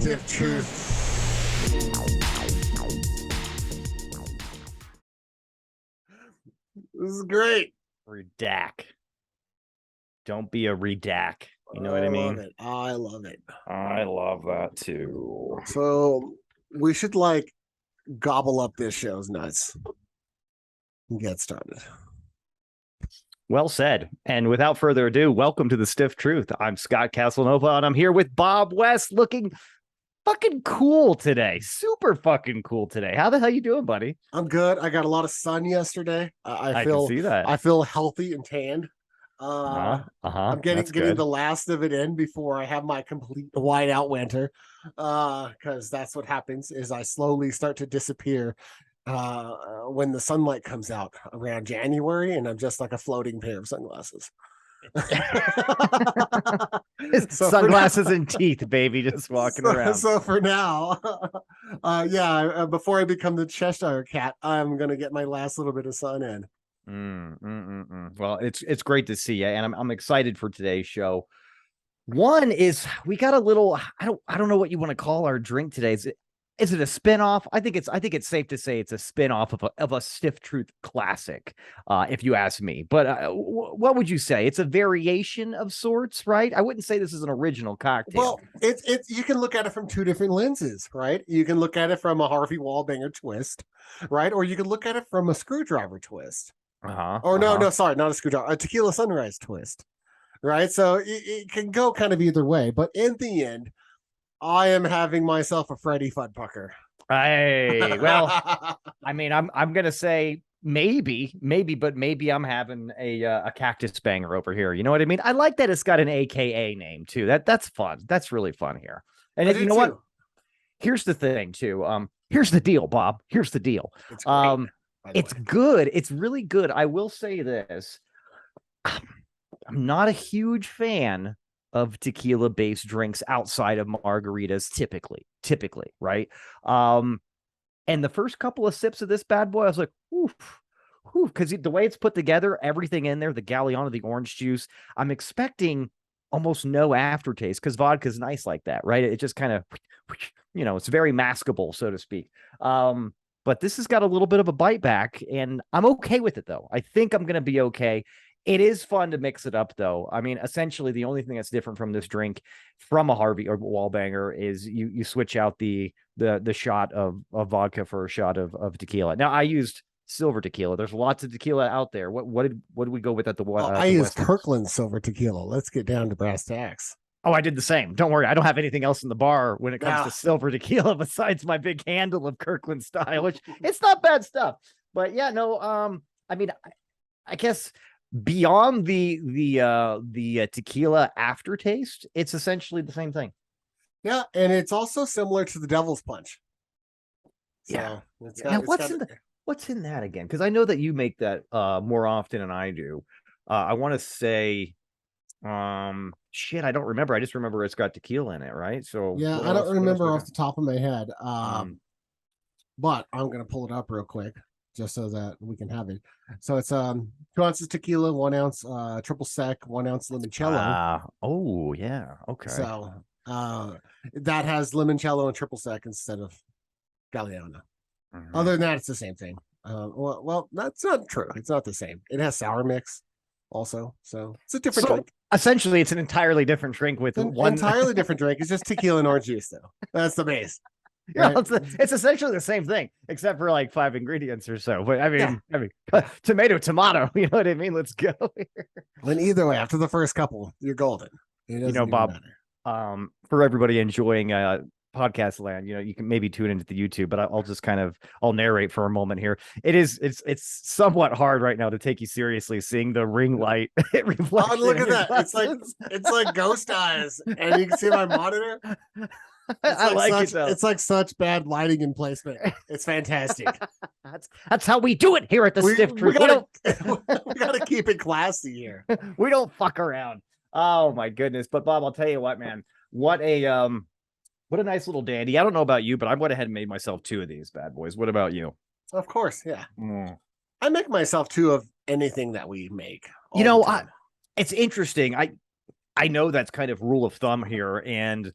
Stiff truth. This is great. Redact. Don't be a redact. You know what I mean? Love it. I love it. I love that too. So we should like gobble up this show's nuts and get started. Well said. And without further ado, welcome to the Stiff Truth. I'm Scott Casanova, and I'm here with Bob West, looking fucking cool today. Super fucking cool today. How the hell you doing, buddy? I'm good. I got a lot of sun yesterday. I can see that. I feel healthy and tanned. I'm getting the last of it in before I have my complete white out winter. Because that's what happens is I slowly start to disappear when the sunlight comes out around January, and I'm just like a floating pair of sunglasses. So sunglasses and teeth, baby, just walking around. So for now, before I become the Cheshire Cat, I'm gonna get my last little bit of sun in. Well, it's great to see you, and I'm excited for today's show. One is we got a little, I don't know what you want to call our drink today. Is it a spinoff? I think it's safe to say it's a spinoff of a Stiff Truth classic, if you ask me. But what would you say? It's a variation of sorts, right? I wouldn't say this is an original cocktail. Well, it's you can look at it from two different lenses, right? You can look at it from a Harvey Wallbanger twist, right? Or you can look at it from a screwdriver twist. No, sorry, not a screwdriver, a tequila sunrise twist, right? So it can go kind of either way, but in the end, I am having myself a Freddy Fudpucker. Hey, well, I mean, I'm gonna say maybe, but maybe I'm having a Cactus banger over here. You know what I mean? I like that it's got an AKA name too. That's fun. That's really fun here. And you know what? Here's the thing too. Here's the deal, Bob. Here's the deal. It's good. It's really good. I will say this. I'm not a huge fan of tequila-based drinks outside of margaritas, typically, right? And the first couple of sips of this bad boy, I was like, oof, because the way it's put together, everything in there, the Galliano, the orange juice, I'm expecting almost no aftertaste because vodka's nice like that, right? It just kind of, it's very maskable, so to speak. But this has got a little bit of a bite back, and I'm okay with it, though. I think I'm going to be okay. It is fun to mix it up, though. I mean, essentially, the only thing that's different from this drink from a Harvey or Wallbanger is you switch out the shot of vodka for a shot of tequila. Now, I used silver tequila. There's lots of tequila out there. What did we go with at the one? I used Kirkland silver tequila. Let's get down to brass tacks. Oh, I did the same. Don't worry. I don't have anything else in the bar when it comes to silver tequila besides my big handle of Kirkland style, which it's not bad stuff. But yeah, no. I mean, I guess beyond the tequila aftertaste, it's essentially the same thing. Yeah, and it's also similar to the Devil's Punch. So what's in that again? Because I know that you make that more often than I do. I want to say, shit, I don't remember. I just remember it's got tequila in it, right? So yeah, I don't remember off the top of my head. But I'm gonna pull it up real quick just so that we can have it. So it's 2 ounces tequila, 1 ounce triple sec, 1 ounce limoncello. Oh yeah, okay. So that has limoncello and triple sec instead of Galliano. Other than that, it's the same thing. Well, that's not true. It's not the same. It has sour mix also, so it's a different drink. Essentially, it's an entirely different drink with one entirely different drink. It's just tequila and orange juice, though. That's the base. Right? It's essentially the same thing, except for like 5 ingredients or so. But I mean, tomato. You know what I mean? Let's go. And either way, after the first couple, you're golden. Bob. For everybody enjoying podcast land, you can maybe tune into the YouTube, but I'll just I'll narrate for a moment here. It's somewhat hard right now to take you seriously, seeing the ring light reflection. Oh, look at that! It's like ghost eyes, and you can see my monitor. It's like such bad lighting and placement. It's fantastic. That's how we do it here at the Stiff Truth. We gotta keep it classy here. We don't fuck around. Oh my goodness! But Bob, I'll tell you what, man. What a nice little dandy. I don't know about you, but I went ahead and made myself 2 of these bad boys. What about you? Of course, yeah. I make myself 2 of anything that we make. It's interesting. I know that's kind of rule of thumb here, and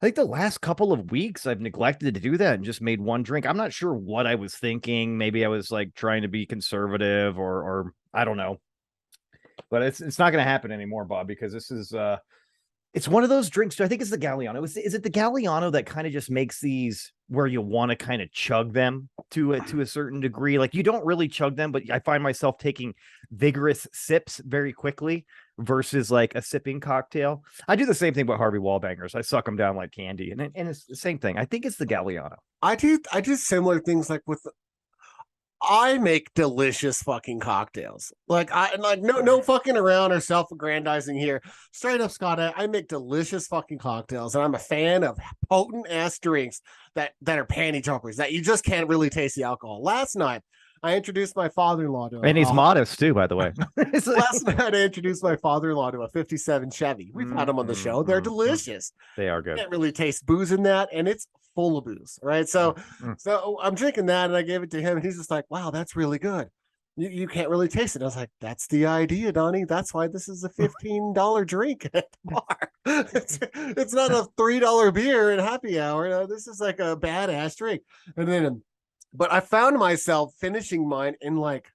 I think the last couple of weeks I've neglected to do that and just made one drink. I'm not sure what I was thinking. Maybe I was like trying to be conservative or I don't know. But it's not going to happen anymore, Bob, because this is it's one of those drinks. I think it's the Galliano. Is it the Galliano that kind of just makes these where you want to kind of chug them to a certain degree? Like you don't really chug them, but I find myself taking vigorous sips very quickly versus like a sipping cocktail. I do the same thing with Harvey Wallbangers. I suck them down like candy, and it's the same thing. I think it's the Galliano. I do similar things like with I make delicious fucking cocktails. Like no fucking around or self-aggrandizing here. Straight up, Scott, I make delicious fucking cocktails, and I'm a fan of potent ass drinks that are panty jumpers that you just can't really taste the alcohol. Last night, I introduced my father-in-law to and he's modest too, by the way. Last night, I introduced my father-in-law to a 57 Chevy. We've had them on the show. They're delicious. They are good. You can't really taste booze in that, and it's full of booze, right? So I'm drinking that, and I gave it to him, and he's just like, "Wow, that's really good." You can't really taste it. I was like, "That's the idea, Donnie. That's why this is a $15 drink at the bar. It's not a $3 beer in happy hour. No, this is like a badass drink." And then, but I found myself finishing mine in like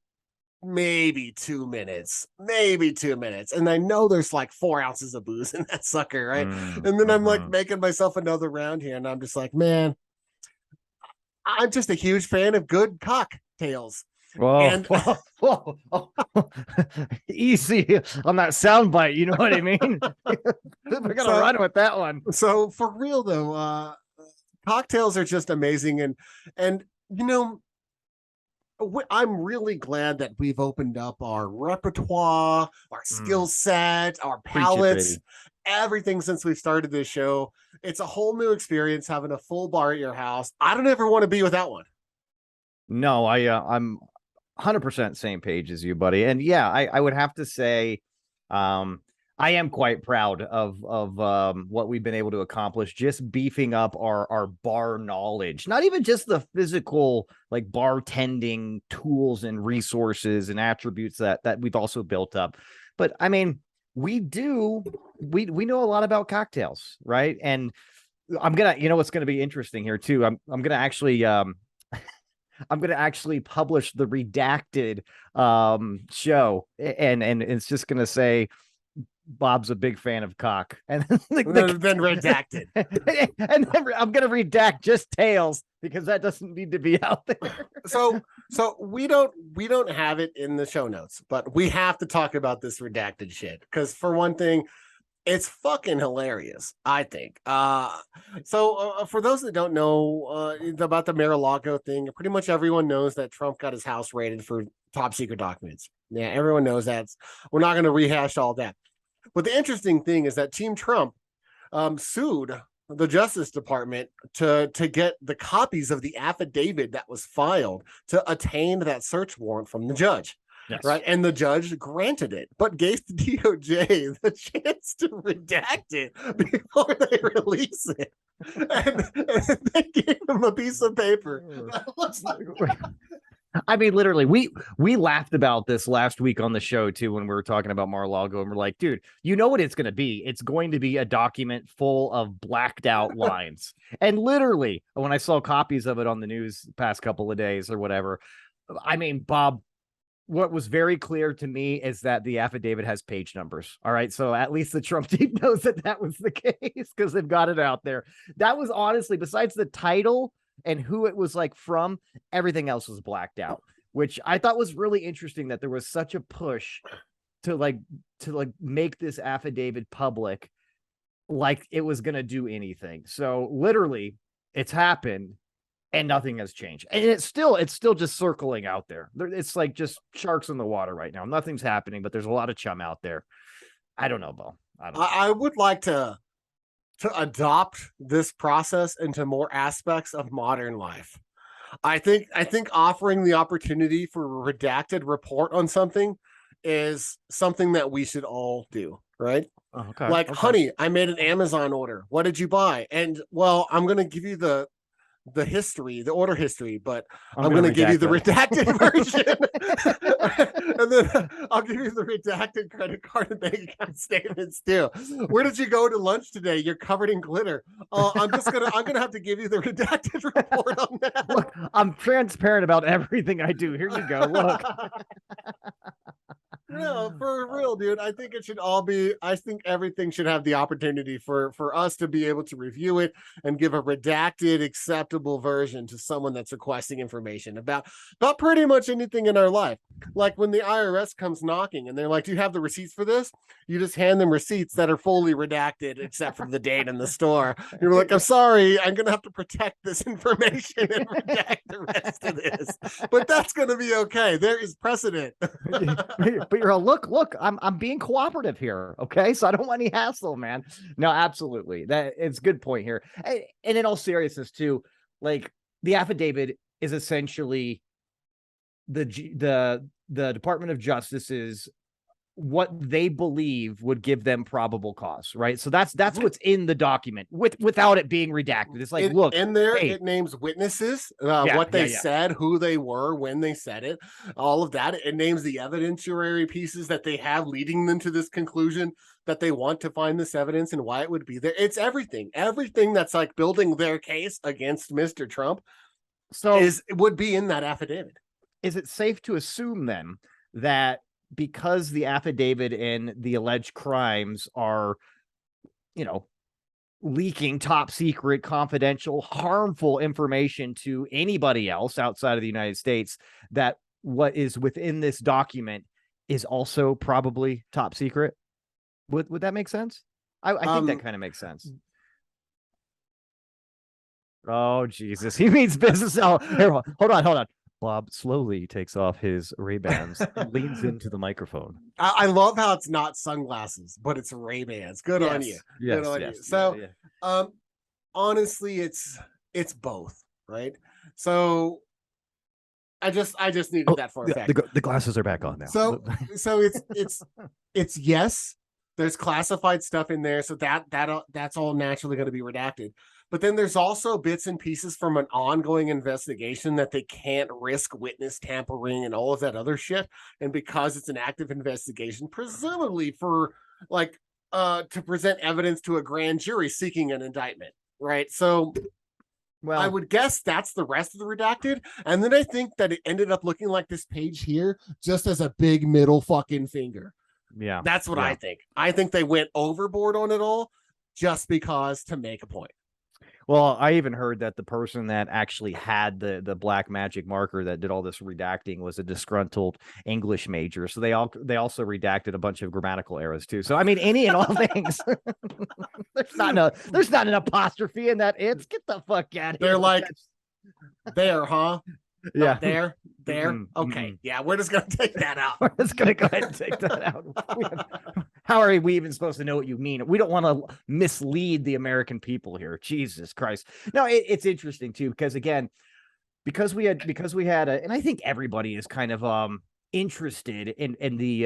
maybe 2 minutes, and I know there's like 4 ounces of booze in that sucker, right? And then I'm like making myself another round here, and I'm just like, man, I'm just a huge fan of good cocktails. Whoa, whoa. Easy on that soundbite, you know what I mean? We're gonna run with that one. So for real though, cocktails are just amazing, and you know, I'm really glad that we've opened up our repertoire, our skill set, our palettes, everything since we've started this show. It's a whole new experience having a full bar at your house. I don't ever want to be without one. No, I'm 100% same page as you, buddy. And yeah, I would have to say, I am quite proud of what we've been able to accomplish, just beefing up our bar knowledge, not even just the physical like bartending tools and resources and attributes that we've also built up. But I mean, we know a lot about cocktails, right? And I'm gonna, you know, what's going to be interesting here too. I'm gonna actually I'm going to actually publish the redacted show, and it's just going to say Bob's a big fan of cock, and then redacted. And then I'm going to redact just tails because that doesn't need to be out there. So we don't have it in the show notes, but we have to talk about this redacted shit because for one thing, it's fucking hilarious, I think. So for those that don't know about the Mar-a-Lago thing, pretty much everyone knows that Trump got his house raided for top secret documents. Yeah, everyone knows that. We're not going to rehash all that. But the interesting thing is that Team Trump sued the Justice Department to get the copies of the affidavit that was filed to attain that search warrant from the judge. Yes. Right. And the judge granted it, but gave the DOJ the chance to redact it before they release it. And they gave him a piece of paper that looks like. I mean, literally, we laughed about this last week on the show, too, when we were talking about Mar-a-Lago. And we're like, dude, you know what it's going to be? It's going to be a document full of blacked out lines. And literally, when I saw copies of it on the news the past couple of days or whatever, I mean, Bob, what was very clear to me is that the affidavit has page numbers. All right. So at least the Trump team knows that was the case because they've got it out there. That was honestly, besides the title and who it was like from, everything else was blacked out, which I thought was really interesting that there was such a push to make this affidavit public, like it was going to do anything. So literally it's happened. And nothing has changed. And it's still just circling out there. It's like just sharks in the water right now. Nothing's happening, but there's a lot of chum out there. I don't know, Bo. I would like to adopt this process into more aspects of modern life. I think offering the opportunity for a redacted report on something is something that we should all do, right? Oh, okay. Like, honey, I made an Amazon order. What did you buy? And well, I'm going to give you the order history, but I'm going to give you the redacted version. And then I'll give you the redacted credit card and bank account statements too. Where did you go to lunch today? You're covered in glitter. I'm gonna have to give you the redacted report on that. Look, I'm transparent about everything I do. Here you go. Look. No, for real, dude. I think it should all be. I think everything should have the opportunity for us to be able to review it and give a redacted, acceptable version to someone that's requesting information about pretty much anything in our life. Like when the IRS comes knocking and they're like, "Do you have the receipts for this?" You just hand them receipts that are fully redacted except for the date in the store. You're like, "I'm sorry, I'm gonna have to protect this information and redact the rest of this," but that's gonna be okay. There is precedent. But you're a look, I'm being cooperative here. Okay. So I don't want any hassle, man. No, absolutely. That it's a good point here. And in all seriousness, too, like the affidavit is essentially the Department of Justice's what they believe would give them probable cause, right? So that's what's in the document without it being redacted. It's like, look, in there, hey, it names witnesses, what they said, who they were, when they said it, all of that. It names the evidentiary pieces that they have leading them to this conclusion that they want to find this evidence and why it would be there. It's everything that's like building their case against Mr. Trump. So it would be in that affidavit. Is it safe to assume then that because the affidavit and the alleged crimes are, leaking top secret, confidential, harmful information to anybody else outside of the United States, that what is within this document is also probably top secret? Would that make sense? I think that kind of makes sense. Oh, Jesus. He means business. Oh, here, hold on. Bob slowly takes off his Ray-Bans and leans into the microphone. I love how it's not sunglasses, but it's Ray-Bans. Good on you. Yes, Good on you. So, honestly, it's both, right? So, I just needed that for a fact. The glasses are back on now. So it's yes. There's classified stuff in there, so that's all naturally going to be redacted. But then there's also bits and pieces from an ongoing investigation that they can't risk witness tampering and all of that other shit. And because it's an active investigation, presumably for to present evidence to a grand jury seeking an indictment, right? So, well, I would guess that's the rest of the redacted. And then I think that it ended up looking like this page here, just as a big middle fucking finger. Yeah, that's what I think. I think they went overboard on it all just because to make a point. Well, I even heard that the person that actually had the black magic marker that did all this redacting was a disgruntled English major. So they also redacted a bunch of grammatical errors too. So I mean, any and all things. there's not an apostrophe in that. It's get the fuck out of here. They're like, there, huh? Yeah. There. Okay. Yeah, we're just gonna take that out. We're just gonna go ahead and take that out. How are we even supposed to know what you mean? We don't want to mislead the American people here. Jesus Christ. No, it's interesting too, because again, because we had and I think everybody is kind of interested in the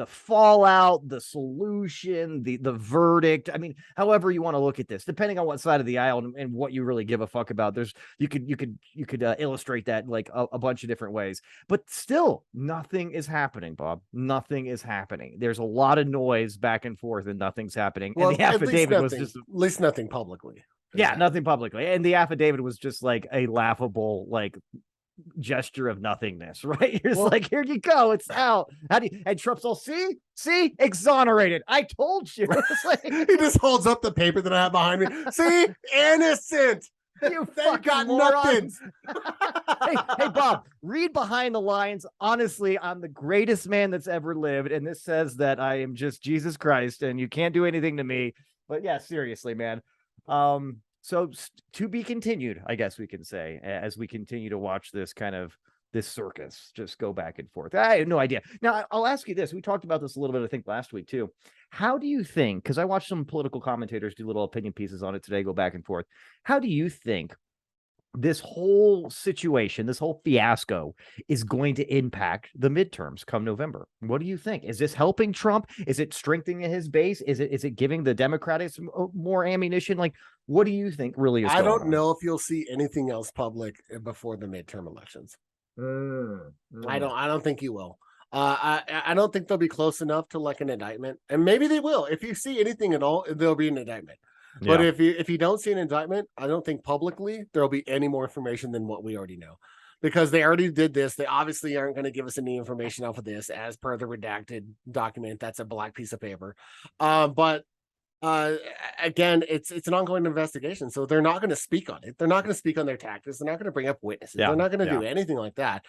fallout, the solution, the verdict. I mean, however you want to look at this, depending on what side of the aisle and what you really give a fuck about. You could illustrate that like a bunch of different ways, but still nothing is happening, Bob. Nothing is happening. There's a lot of noise back and forth and nothing's happening. Well, and the affidavit was just at least nothing publicly. Yeah, nothing publicly. And the affidavit was just like a laughable, like, gesture of nothingness, right? You're just like, here you go, it's out. And Trump's all, see, exonerated. I told you. Like, he just holds up the paper that I have behind me. See, innocent. You got nothing. hey, Bob, read behind the lines. Honestly, I'm the greatest man that's ever lived, and this says that I am just Jesus Christ, and you can't do anything to me. But yeah, seriously, man. So to be continued, I guess we can say, as we continue to watch this circus just go back and forth. I have no idea. Now, I'll ask you this. We talked about this a little bit, I think, last week, too. How do you think, because I watched some political commentators do little opinion pieces on it today, go back and forth. How do you think this whole situation, this whole fiasco is going to impact the midterms come November? What do you think? Is this helping Trump? Is it strengthening his base? Is it giving the Democrats more ammunition? Like, what do you think really is going on? I don't know if you'll see anything else public before the midterm elections. I don't think you will. I don't think they'll be close enough to like an indictment, and maybe they will. If you see anything at all, there'll be an indictment. But if you don't see an indictment, I don't think publicly there'll be any more information than what we already know, because they already did this. They obviously aren't going to give us any information off of this, as per the redacted document. That's a black piece of paper. But again, it's an ongoing investigation, so they're not going to speak on it. They're not going to speak on their tactics. They're not going to bring up witnesses. They're not going to do anything like that.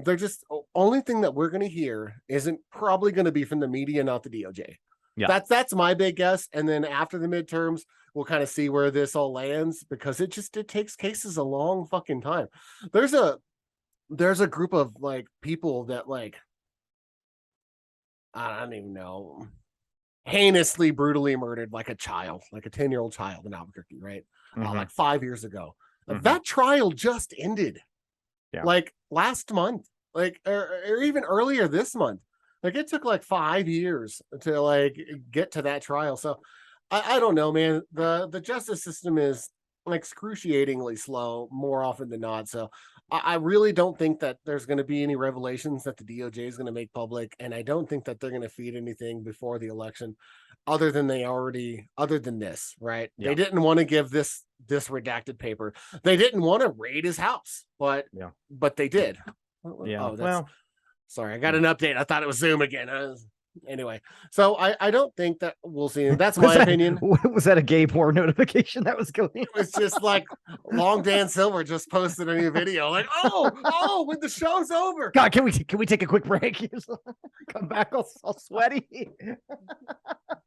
They're just, only thing that we're going to hear isn't probably going to be from the media, not the DOJ. That's my big guess. And then after the midterms, we'll kind of see where this all lands, because it takes cases a long fucking time. There's a group of like people that, like, I don't even know, heinously, brutally murdered like a child, like a 10-year-old child in Albuquerque, right? Like 5 years ago. That trial just ended, like last month, like or even earlier this month. Like it took like 5 years to like get to that trial. So I don't know, man. The justice system is excruciatingly slow more often than not. So I really don't think that there's going to be any revelations that the DOJ is going to make public, and I don't think that they're going to feed anything before the election, other than this, right? They didn't want to give this redacted paper. They didn't want to raid his house, but they did. Sorry, I got an update. I thought it was Zoom again. Anyway, so I don't think that we'll see. That's my opinion. Was that a gay porn notification that was going? It was just like Long Dan Silver just posted a new video. Like, when the show's over. God, can we take a quick break? Come back all sweaty.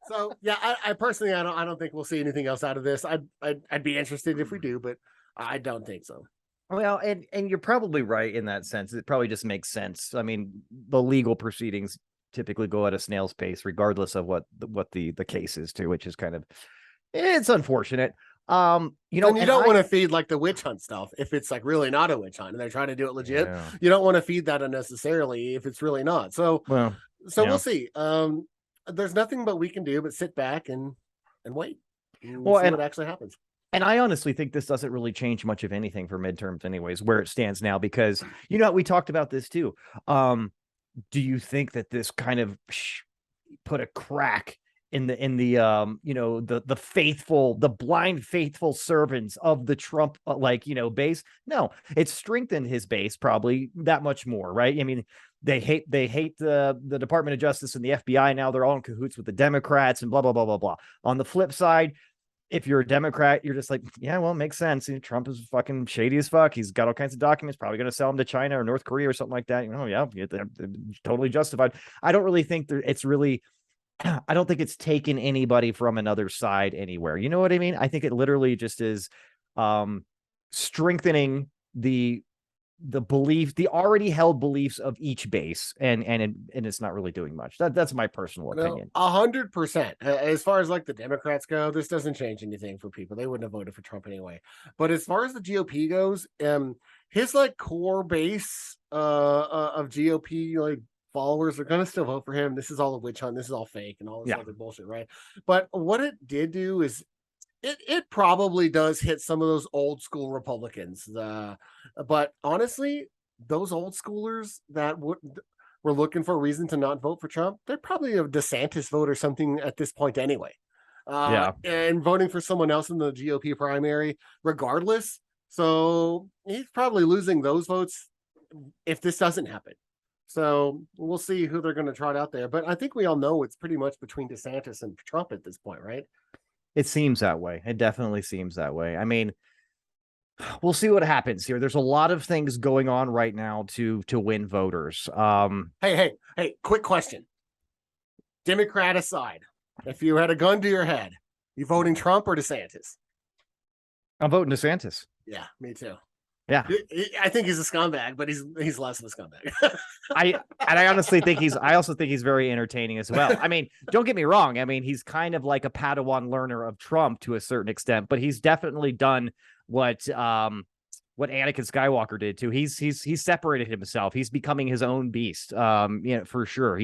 So yeah, I personally I don't think we'll see anything else out of this. I'd be interested if we do, but I don't think so. Well, and you're probably right in that sense. It probably just makes sense. I mean, the legal proceedings typically go at a snail's pace, regardless of what the case is, too, which is kind of, it's unfortunate. You don't want to feed like the witch hunt stuff if it's like really not a witch hunt and they're trying to do it legit. You don't want to feed that unnecessarily if it's really not. So we'll see. There's nothing but we can do but sit back and wait and see what actually happens. And I honestly think this doesn't really change much of anything for midterms anyways, where it stands now, because, we talked about this too. Do you think that this kind of put a crack in the blind faithful servants of the Trump base? No, it's strengthened his base probably that much more, right? I mean, they hate the Department of Justice and the FBI now. They're all in cahoots with the Democrats and blah blah blah blah blah. On the flip side, if you're a Democrat, you're just like, yeah, well, it makes sense. Trump is fucking shady as fuck. He's got all kinds of documents, probably going to sell them to China or North Korea or something like that. They're totally justified. I don't really think I don't think it's taken anybody from another side anywhere. You know what I mean? I think it literally just is strengthening the already held beliefs of each base, and it's not really doing much. That's my personal opinion. 100%. As far as like the Democrats go, this doesn't change anything for people. They wouldn't have voted for Trump anyway. But as far as the GOP goes, his like core base of GOP like followers are gonna still vote for him. This is all a witch hunt. This is all fake and all this other bullshit, right? But what it did do is it probably does hit some of those old school Republicans. But honestly, those old schoolers that were looking for a reason to not vote for Trump, they're probably a DeSantis vote or something at this point anyway. And voting for someone else in the GOP primary, regardless. So he's probably losing those votes if this doesn't happen. So we'll see who they're going to trot out there. But I think we all know it's pretty much between DeSantis and Trump at this point, right? It seems that way. It definitely seems that way. I mean, we'll see what happens here. There's a lot of things going on right now to win voters. Hey, quick question. Democrat aside, if you had a gun to your head, you voting Trump or DeSantis? I'm voting DeSantis. Yeah, me too. Yeah, I think he's a scumbag, but he's less of a scumbag. I honestly think I also think he's very entertaining as well. I mean, don't get me wrong. I mean, he's kind of like a Padawan learner of Trump to a certain extent, but he's definitely done what Anakin Skywalker did too. He's separated himself. He's becoming his own beast. For sure.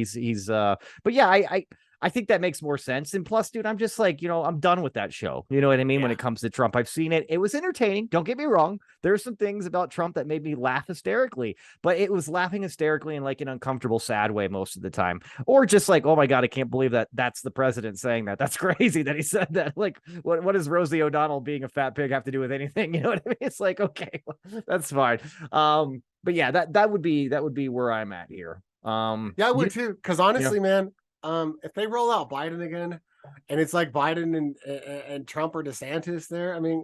But yeah, I think that makes more sense. And plus, dude, I'm just like, I'm done with that show. You know what I mean? When it comes to Trump, I've seen it. It was entertaining. Don't get me wrong. There's some things about Trump that made me laugh hysterically, but it was laughing hysterically in like an uncomfortable, sad way most of the time. Or just like, oh my God, I can't believe that that's the president saying that. That's crazy that he said that. Like, what does Rosie O'Donnell being a fat pig have to do with anything? You know what I mean? It's like, okay, that's fine. But yeah, that would be where I'm at here. Yeah, I would too. Because honestly, man, if they roll out Biden again, and it's like Biden and Trump or DeSantis there, I mean,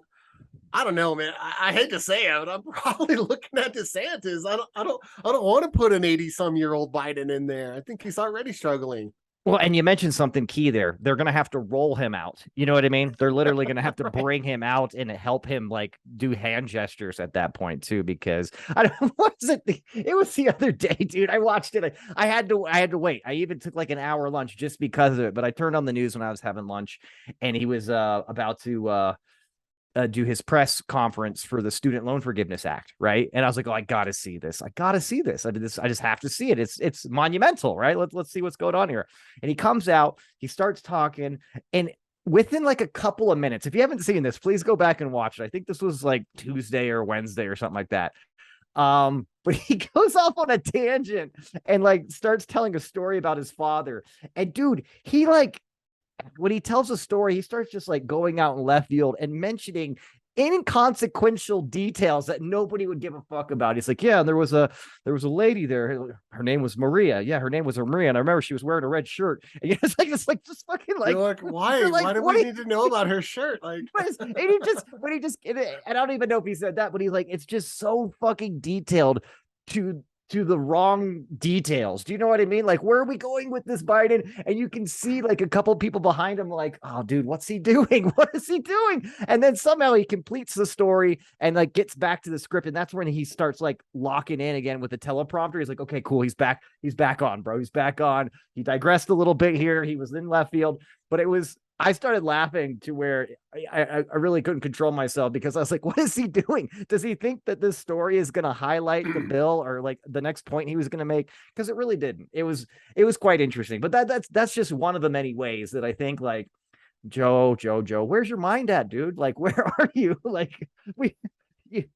I don't know, man. I hate to say it, but I'm probably looking at DeSantis. I don't want to put an 80-some-year-old Biden in there. I think he's already struggling. Well, and you mentioned something key there. They're going to have to roll him out. You know what I mean? They're literally going to have to bring him out and help him like do hand gestures at that point too, because I don't what was it? It was the other day, dude. I watched it. I had to wait. I even took like an hour lunch just because of it, but I turned on the news when I was having lunch and he was about to do his press conference for the Student Loan Forgiveness Act, right? And I was like, oh, I gotta see this. I just have to see it. It's monumental, right? Let's see what's going on here. And he comes out, he starts talking, and within like a couple of minutes, if you haven't seen this, please go back and watch it. I think this was like Tuesday or Wednesday or something like that. But he goes off on a tangent and like starts telling a story about his father. And dude, he like when he tells a story, he starts just like going out in left field and mentioning inconsequential details that nobody would give a fuck about. He's like, yeah, there was a lady there. Her name was Maria. Yeah, her name was Maria. And I remember she was wearing a red shirt. And it's like just fucking like, you're like, why? Like, why do we need to know about her shirt? Like, and I don't even know if he said that, but he's like, it's just so fucking detailed to the wrong details. Do you know what I mean? Like, where are we going with this Biden? And you can see like a couple people behind him like, oh dude, what's he doing? What is he doing? And then somehow he completes the story and like gets back to the script. And that's when he starts like locking in again with the teleprompter. He's like, okay, cool. He's back on, bro. He's back on. He digressed a little bit here. He was in left field, but I started laughing to where I really couldn't control myself because I was like, what is he doing? Does he think that this story is going to highlight the bill or like the next point he was going to make? Because it really didn't. It was quite interesting. But that's just one of the many ways that I think like, Joe, where's your mind at, dude? Like, where are you? Like, it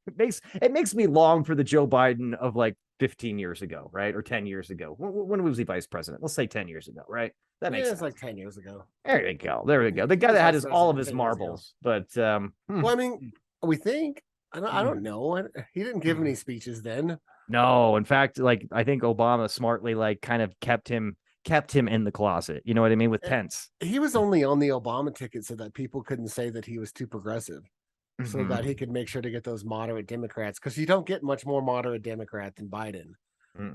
makes me long for the Joe Biden of like 15 years ago, right? Or 10 years ago. When was he vice president? Let's say 10 years ago, right? That makes sense. It's like 10 years ago. There we go. The guy that had all of his marbles. But well, I mean, we think I don't know. He didn't give any speeches then. No, in fact, like I think Obama smartly like kind of kept him in the closet. You know what I mean? With Pence. He was only on the Obama ticket so that people couldn't say that he was too progressive. So that he could make sure to get those moderate Democrats, because you don't get much more moderate Democrat than Biden.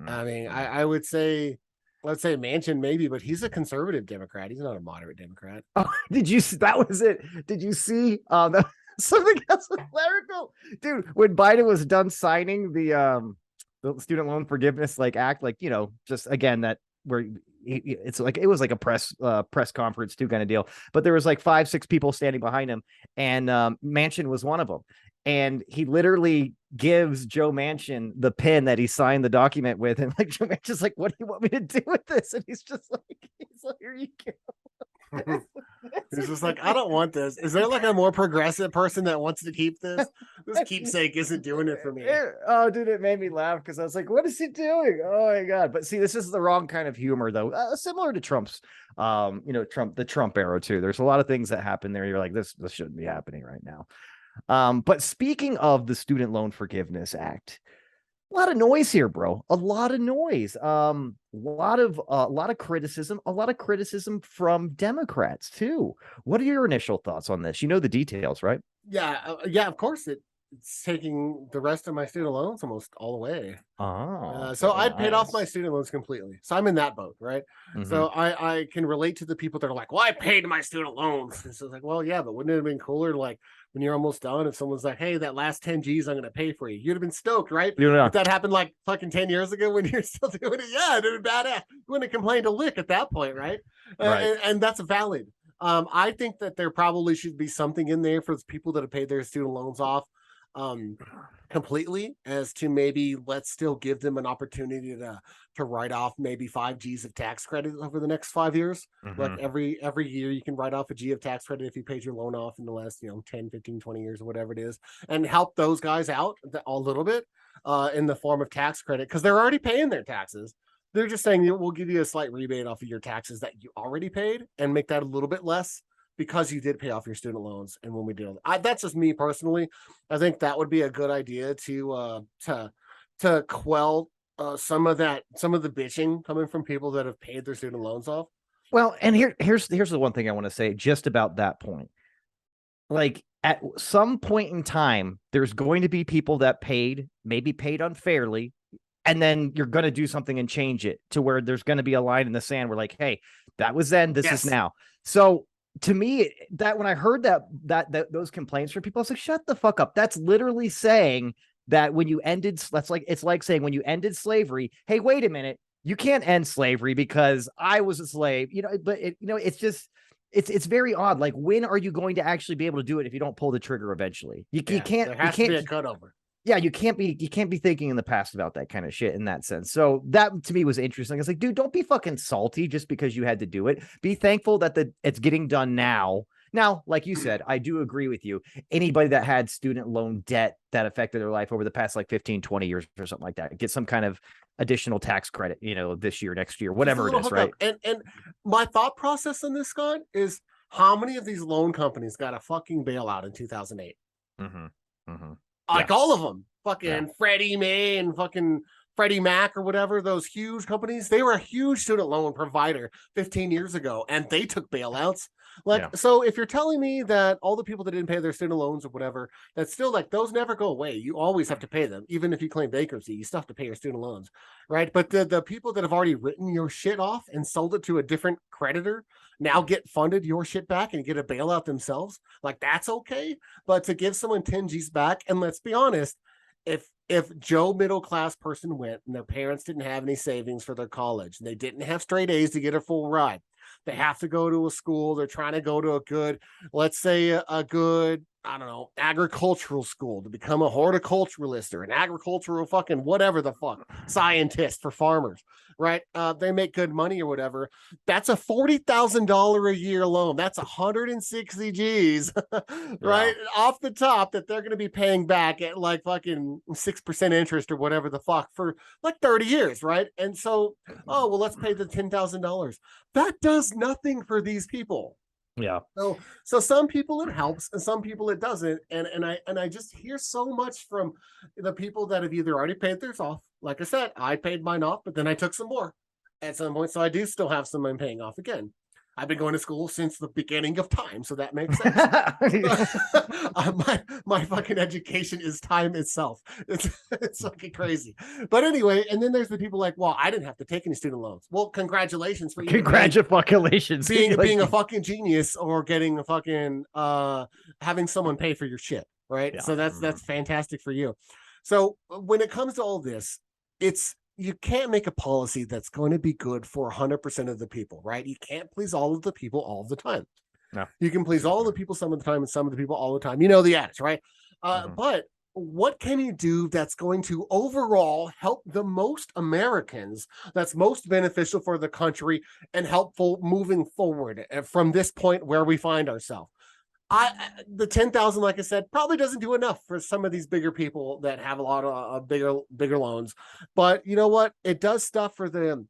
I mean, I would say, let's say Manchin maybe, but he's a conservative Democrat. He's not a moderate Democrat. Oh, did you see? That was it. Did you see something else hysterical? Dude, when Biden was done signing the student loan forgiveness like act, like, just again, that where it's like it was like a press conference too kind of deal, but there was like 5-6 people standing behind him, and Manchin was one of them, and he literally gives Joe Manchin the pen that he signed the document with, and like Joe Manchin's like, what do you want me to do with this? And he's like here you go. He's just like, I don't want this. Is there like a more progressive person that wants to keep this? This keepsake isn't doing it for me. Oh, dude, it made me laugh because I was like, what is he doing? Oh my God. But see, this is the wrong kind of humor though. Similar to Trump's, the Trump era too. There's a lot of things that happen there. You're like, this shouldn't be happening right now. But speaking of the Student Loan Forgiveness Act, a lot of noise here, bro. A lot of noise. A lot of criticism from Democrats too. What are your initial thoughts on this? You know the details, right? Yeah, of course. It's taking the rest of my student loans almost all the way. So I'd paid off my student loans completely. So I'm in that boat, right? So I can relate to the people that are like, well, I paid my student loans. And so it's like, well, yeah, but wouldn't it have been cooler to like when you're almost done, if someone's like, hey, that last 10 G's I'm going to pay for you, you'd have been stoked, right? If that happened like fucking 10 years ago when you're still doing it, yeah, it'd have been badass. You wouldn't have complained a lick at that point, right? And that's valid. I think that there probably should be something in there for people that have paid their student loans off. And completely as to maybe let's still give them an opportunity to write off maybe 5 G's of tax credit over the next 5 years. Like every year you can write off a G of tax credit if you paid your loan off in the last 10, 15, 20 years or whatever it is, and help those guys out a little bit in the form of tax credit, because they're already paying their taxes. They're just saying we'll give you a slight rebate off of your taxes that you already paid and make that a little bit less because you did pay off your student loans. And when we did, that's just me personally. I think that would be a good idea to quell some of the bitching coming from people that have paid their student loans off. Well, and here's the one thing I want to say just about that point. Like at some point in time, there's going to be people that maybe paid unfairly, and then you're going to do something and change it to where there's going to be a line in the sand where like, hey, that was then, this is now. So to me, that when I heard that those complaints from people, I was like, shut the fuck up. That's literally saying that when you ended, it's like saying when you ended slavery, hey, wait a minute, you can't end slavery because I was a slave, but it's just, it's very odd. Like, when are you going to actually be able to do it if you don't pull the trigger eventually? You can't, there has to be a cutover. Yeah, you can't be thinking in the past about that kind of shit in that sense. So that to me was interesting. It's like, dude, don't be fucking salty just because you had to do it. Be thankful that it's getting done now. Now, like you said, I do agree with you. Anybody that had student loan debt that affected their life over the past like 15, 20 years or something like that, get some kind of additional tax credit, this year, next year, whatever it is, right? And my thought process on this, Scott, is how many of these loan companies got a fucking bailout in 2008? Like all of them, fucking Freddie Mae and fucking Freddie Mac or whatever, those huge companies, they were a huge student loan provider 15 years ago, and they took bailouts. So if you're telling me that all the people that didn't pay their student loans or whatever, that's still like, those never go away. You always have to pay them. Even if you claim bankruptcy, you still have to pay your student loans, right? But the people that have already written your shit off and sold it to a different creditor now get funded your shit back and get a bailout themselves. Like, that's okay. But to give someone 10 G's back, and let's be honest, if Joe middle class person went and their parents didn't have any savings for their college and they didn't have straight A's to get a full ride, they have to go to a school, they're trying to go to a good, let's say a good, I don't know, agricultural school to become a horticulturalist or an agricultural fucking whatever the fuck scientist for farmers, right? They make good money or whatever. That's a $40,000 a year loan. That's 160 G's, right? Off the top that they're going to be paying back at like fucking 6% interest or whatever the fuck for like 30 years, right? And so, oh, well, let's pay the $10,000. That does nothing for these people. Yeah. So some people it helps and some people it doesn't. And I just hear so much from the people that have either already paid theirs off. Like I said, I paid mine off, but then I took some more at some point. So I do still have some I'm paying off again. I've been going to school since the beginning of time, so that makes sense. My fucking education is time itself. It's fucking crazy. But anyway, and then there's the people like, well, I didn't have to take any student loans. Well, congratulations for you. Congratulations. Being a fucking genius or getting a fucking having someone pay for your shit, right? Yeah. So that's fantastic for you. So when it comes to all this, you can't make a policy that's going to be good for 100% of the people, right? You can't please all of the people all the time. No. You can please all the people some of the time and some of the people all the time. You know the adage, right? But what can you do that's going to overall help the most Americans, that's most beneficial for the country and helpful moving forward from this point where we find ourselves? The 10,000, like I said, probably doesn't do enough for some of these bigger people that have a lot of bigger loans. But you know what? It does stuff for the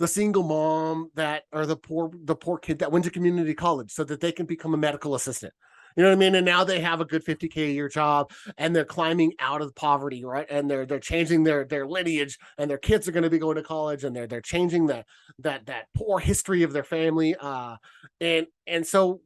single mom or the poor kid that went to community college so that they can become a medical assistant. You know what I mean? And now they have a good 50K a year job and they're climbing out of poverty, right? And they're changing their lineage, and their kids are going to be going to college, and they're changing that poor history of their family. And so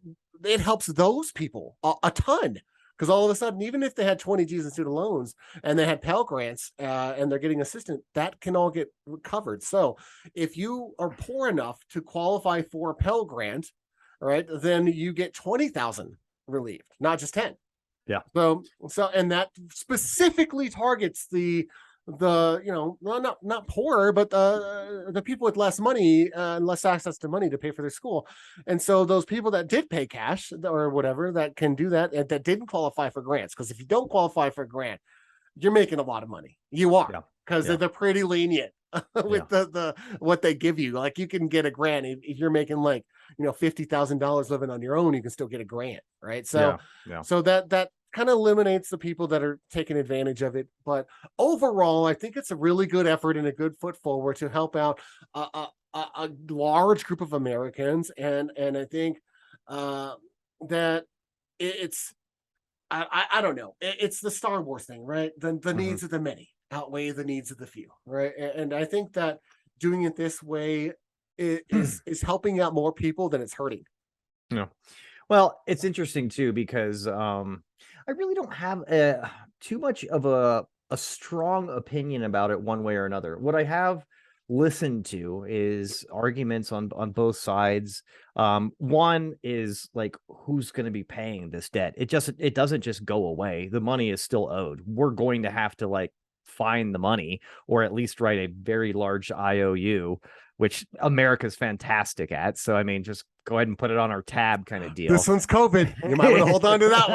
it helps those people a ton, because all of a sudden, even if they had 20 G's in student loans and they had Pell Grants and they're getting assistance, that can all get covered. So if you are poor enough to qualify for a Pell Grant, right, then you get 20,000 relieved, not just 10. Yeah. So and that specifically targets the not poorer, but the people with less money and less access to money to pay for their school. And so those people that did pay cash or whatever that can do that and that didn't qualify for grants, because if you don't qualify for a grant, you're making a lot of money. You are, because they're pretty lenient with the what they give you. Like, you can get a grant if you're making like, $50,000 living on your own, you can still get a grant, right? So so that kind of eliminates the people that are taking advantage of it. But overall, I think it's a really good effort and a good foot forward to help out a large group of Americans, and I think that it's I don't know. It's the Star Wars thing, right? The needs of the many outweigh the needs of the few, right? And I think that doing it this way is helping out more people than it's hurting. Yeah. Well, it's interesting too, because I really don't have too much of a strong opinion about it one way or another. What I have listened to is arguments on both sides. One is like, who's going to be paying this debt? It doesn't just go away. The money is still owed. We're going to have to like find the money, or at least write a very large IOU, which America's fantastic at. So, I mean, just go ahead and put it on our tab kind of deal. This one's COVID. You might want to hold on to that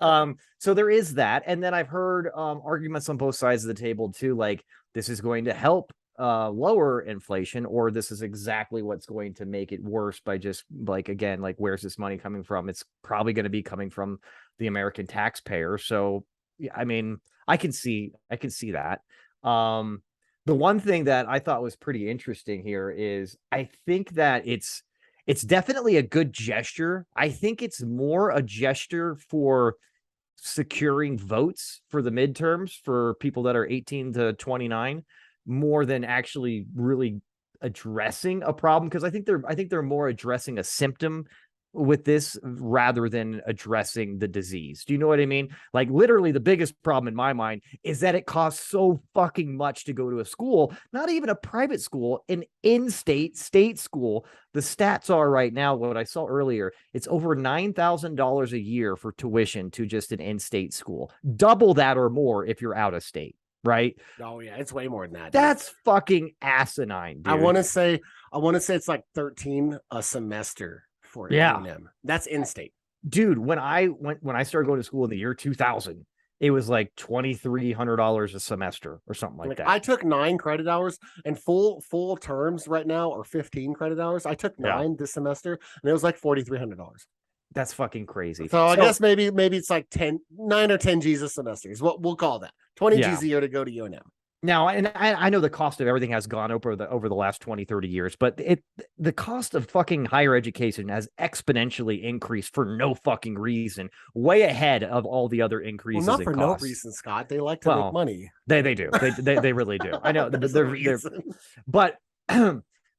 one. So there is that. And then I've heard arguments on both sides of the table too, like this is going to help lower inflation, or this is exactly what's going to make it worse by just like, again, like, where's this money coming from? It's probably going to be coming from the American taxpayer. So, I mean, I can see that. The one thing that I thought was pretty interesting here is I think that it's definitely a good gesture. I think it's more a gesture for securing votes for the midterms for people that are 18 to 29, more than actually really addressing a problem. Because I think they're more addressing a symptom with this rather than addressing the disease. Do you know what I mean? Like, literally the biggest problem in my mind is that it costs so fucking much to go to a school, not even a private school, an in-state state school. The stats are right now, what I saw earlier, it's over $9,000 a year for tuition to just an in-state school. Double that or more if you're out of state, right? Oh yeah, it's way more than that. That's fucking asinine, dude. I want to say it's like 13 a semester for A&M. That's in-state. Dude, when I started going to school in the year 2000, it was like $2,300 a semester or something like that. I took 9 credit hours, and full terms right now are 15 credit hours. I took 9 this semester, and it was like $4,300. That's fucking crazy. So I guess maybe it's like 9 or 10 G's a semester is what we'll call that. 20 G's a year to go to UNM. Now, and I know the cost of everything has gone over the last 20, 30 years, but the cost of fucking higher education has exponentially increased for no fucking reason, way ahead of all the other increases. Well, not for no reason, Scott. They like to make money. They do. They really do. I know. But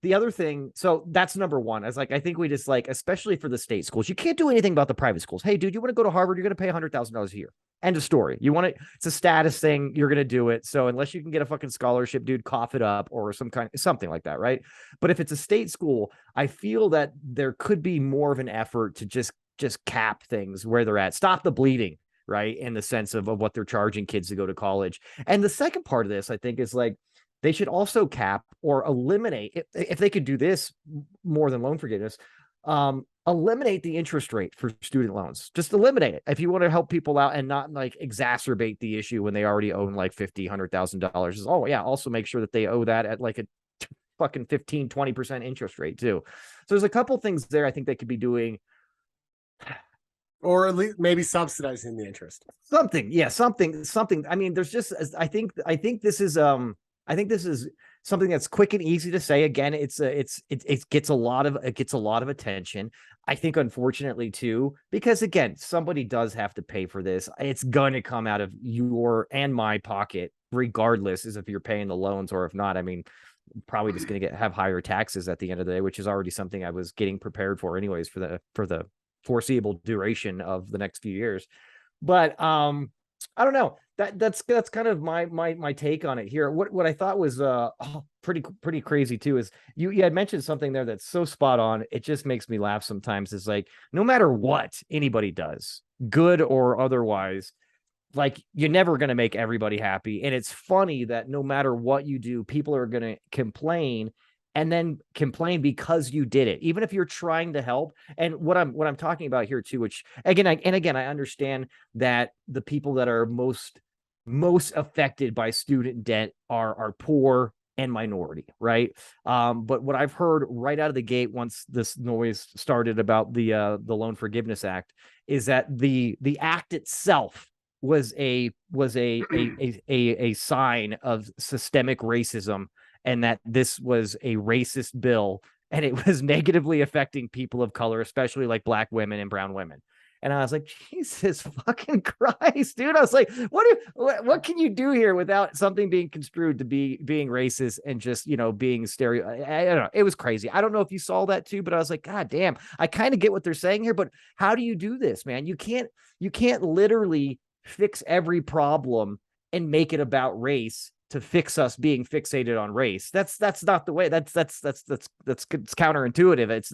the other thing, so that's number one. I think we just like, especially for the state schools, you can't do anything about the private schools. Hey, dude, you want to go to Harvard? You're going to pay $100,000 a year. End of story. You want it? It's a status thing. You're going to do it. So unless you can get a fucking scholarship, dude, cough it up or something like that, right? But if it's a state school, I feel that there could be more of an effort to just cap things where they're at. Stop the bleeding, right? In the sense of what they're charging kids to go to college. And the second part of this, I think, is like, they should also cap or eliminate, if they could do this more than loan forgiveness, eliminate the interest rate for student loans. Just eliminate it if you want to help people out and not like exacerbate the issue when they already own like $100,000. Oh yeah. Also make sure that they owe that at like a fucking 15-20% interest rate too. So there's a couple things there I think they could be doing, or at least maybe subsidizing the interest. Something. I mean, there's just, I think this is something that's quick and easy to say. Again, it gets a lot of attention. I think, unfortunately, too, because again, somebody does have to pay for this. It's going to come out of your and my pocket, regardless, as if you're paying the loans or if not. I mean, probably just going to have higher taxes at the end of the day, which is already something I was getting prepared for, anyways, for the foreseeable duration of the next few years. But I don't know. That's kind of my take on it here. What I thought was pretty crazy too is you had mentioned something there that's so spot on. It just makes me laugh sometimes. Is like, no matter what anybody does, good or otherwise, like, you're never going to make everybody happy. And it's funny that no matter what you do, people are going to complain and then complain because you did it, even if you're trying to help. And what I'm talking about here too, which again, I understand that the people that are most affected by student debt are poor and minority, right? But what I've heard right out of the gate, once this noise started about the Loan Forgiveness Act, is that the act itself was a sign of systemic racism, and that this was a racist bill, and it was negatively affecting people of color, especially like Black women and brown women. And I was like, Jesus fucking Christ, dude. I was like, what can you do here without something being construed to being racist and just, being stereo? I don't know. It was crazy. I don't know if you saw that too, but I was like, God damn, I kind of get what they're saying here, but how do you do this, man? You can't literally fix every problem and make it about race to fix us being fixated on race. That's not the way. That's it's counterintuitive. It's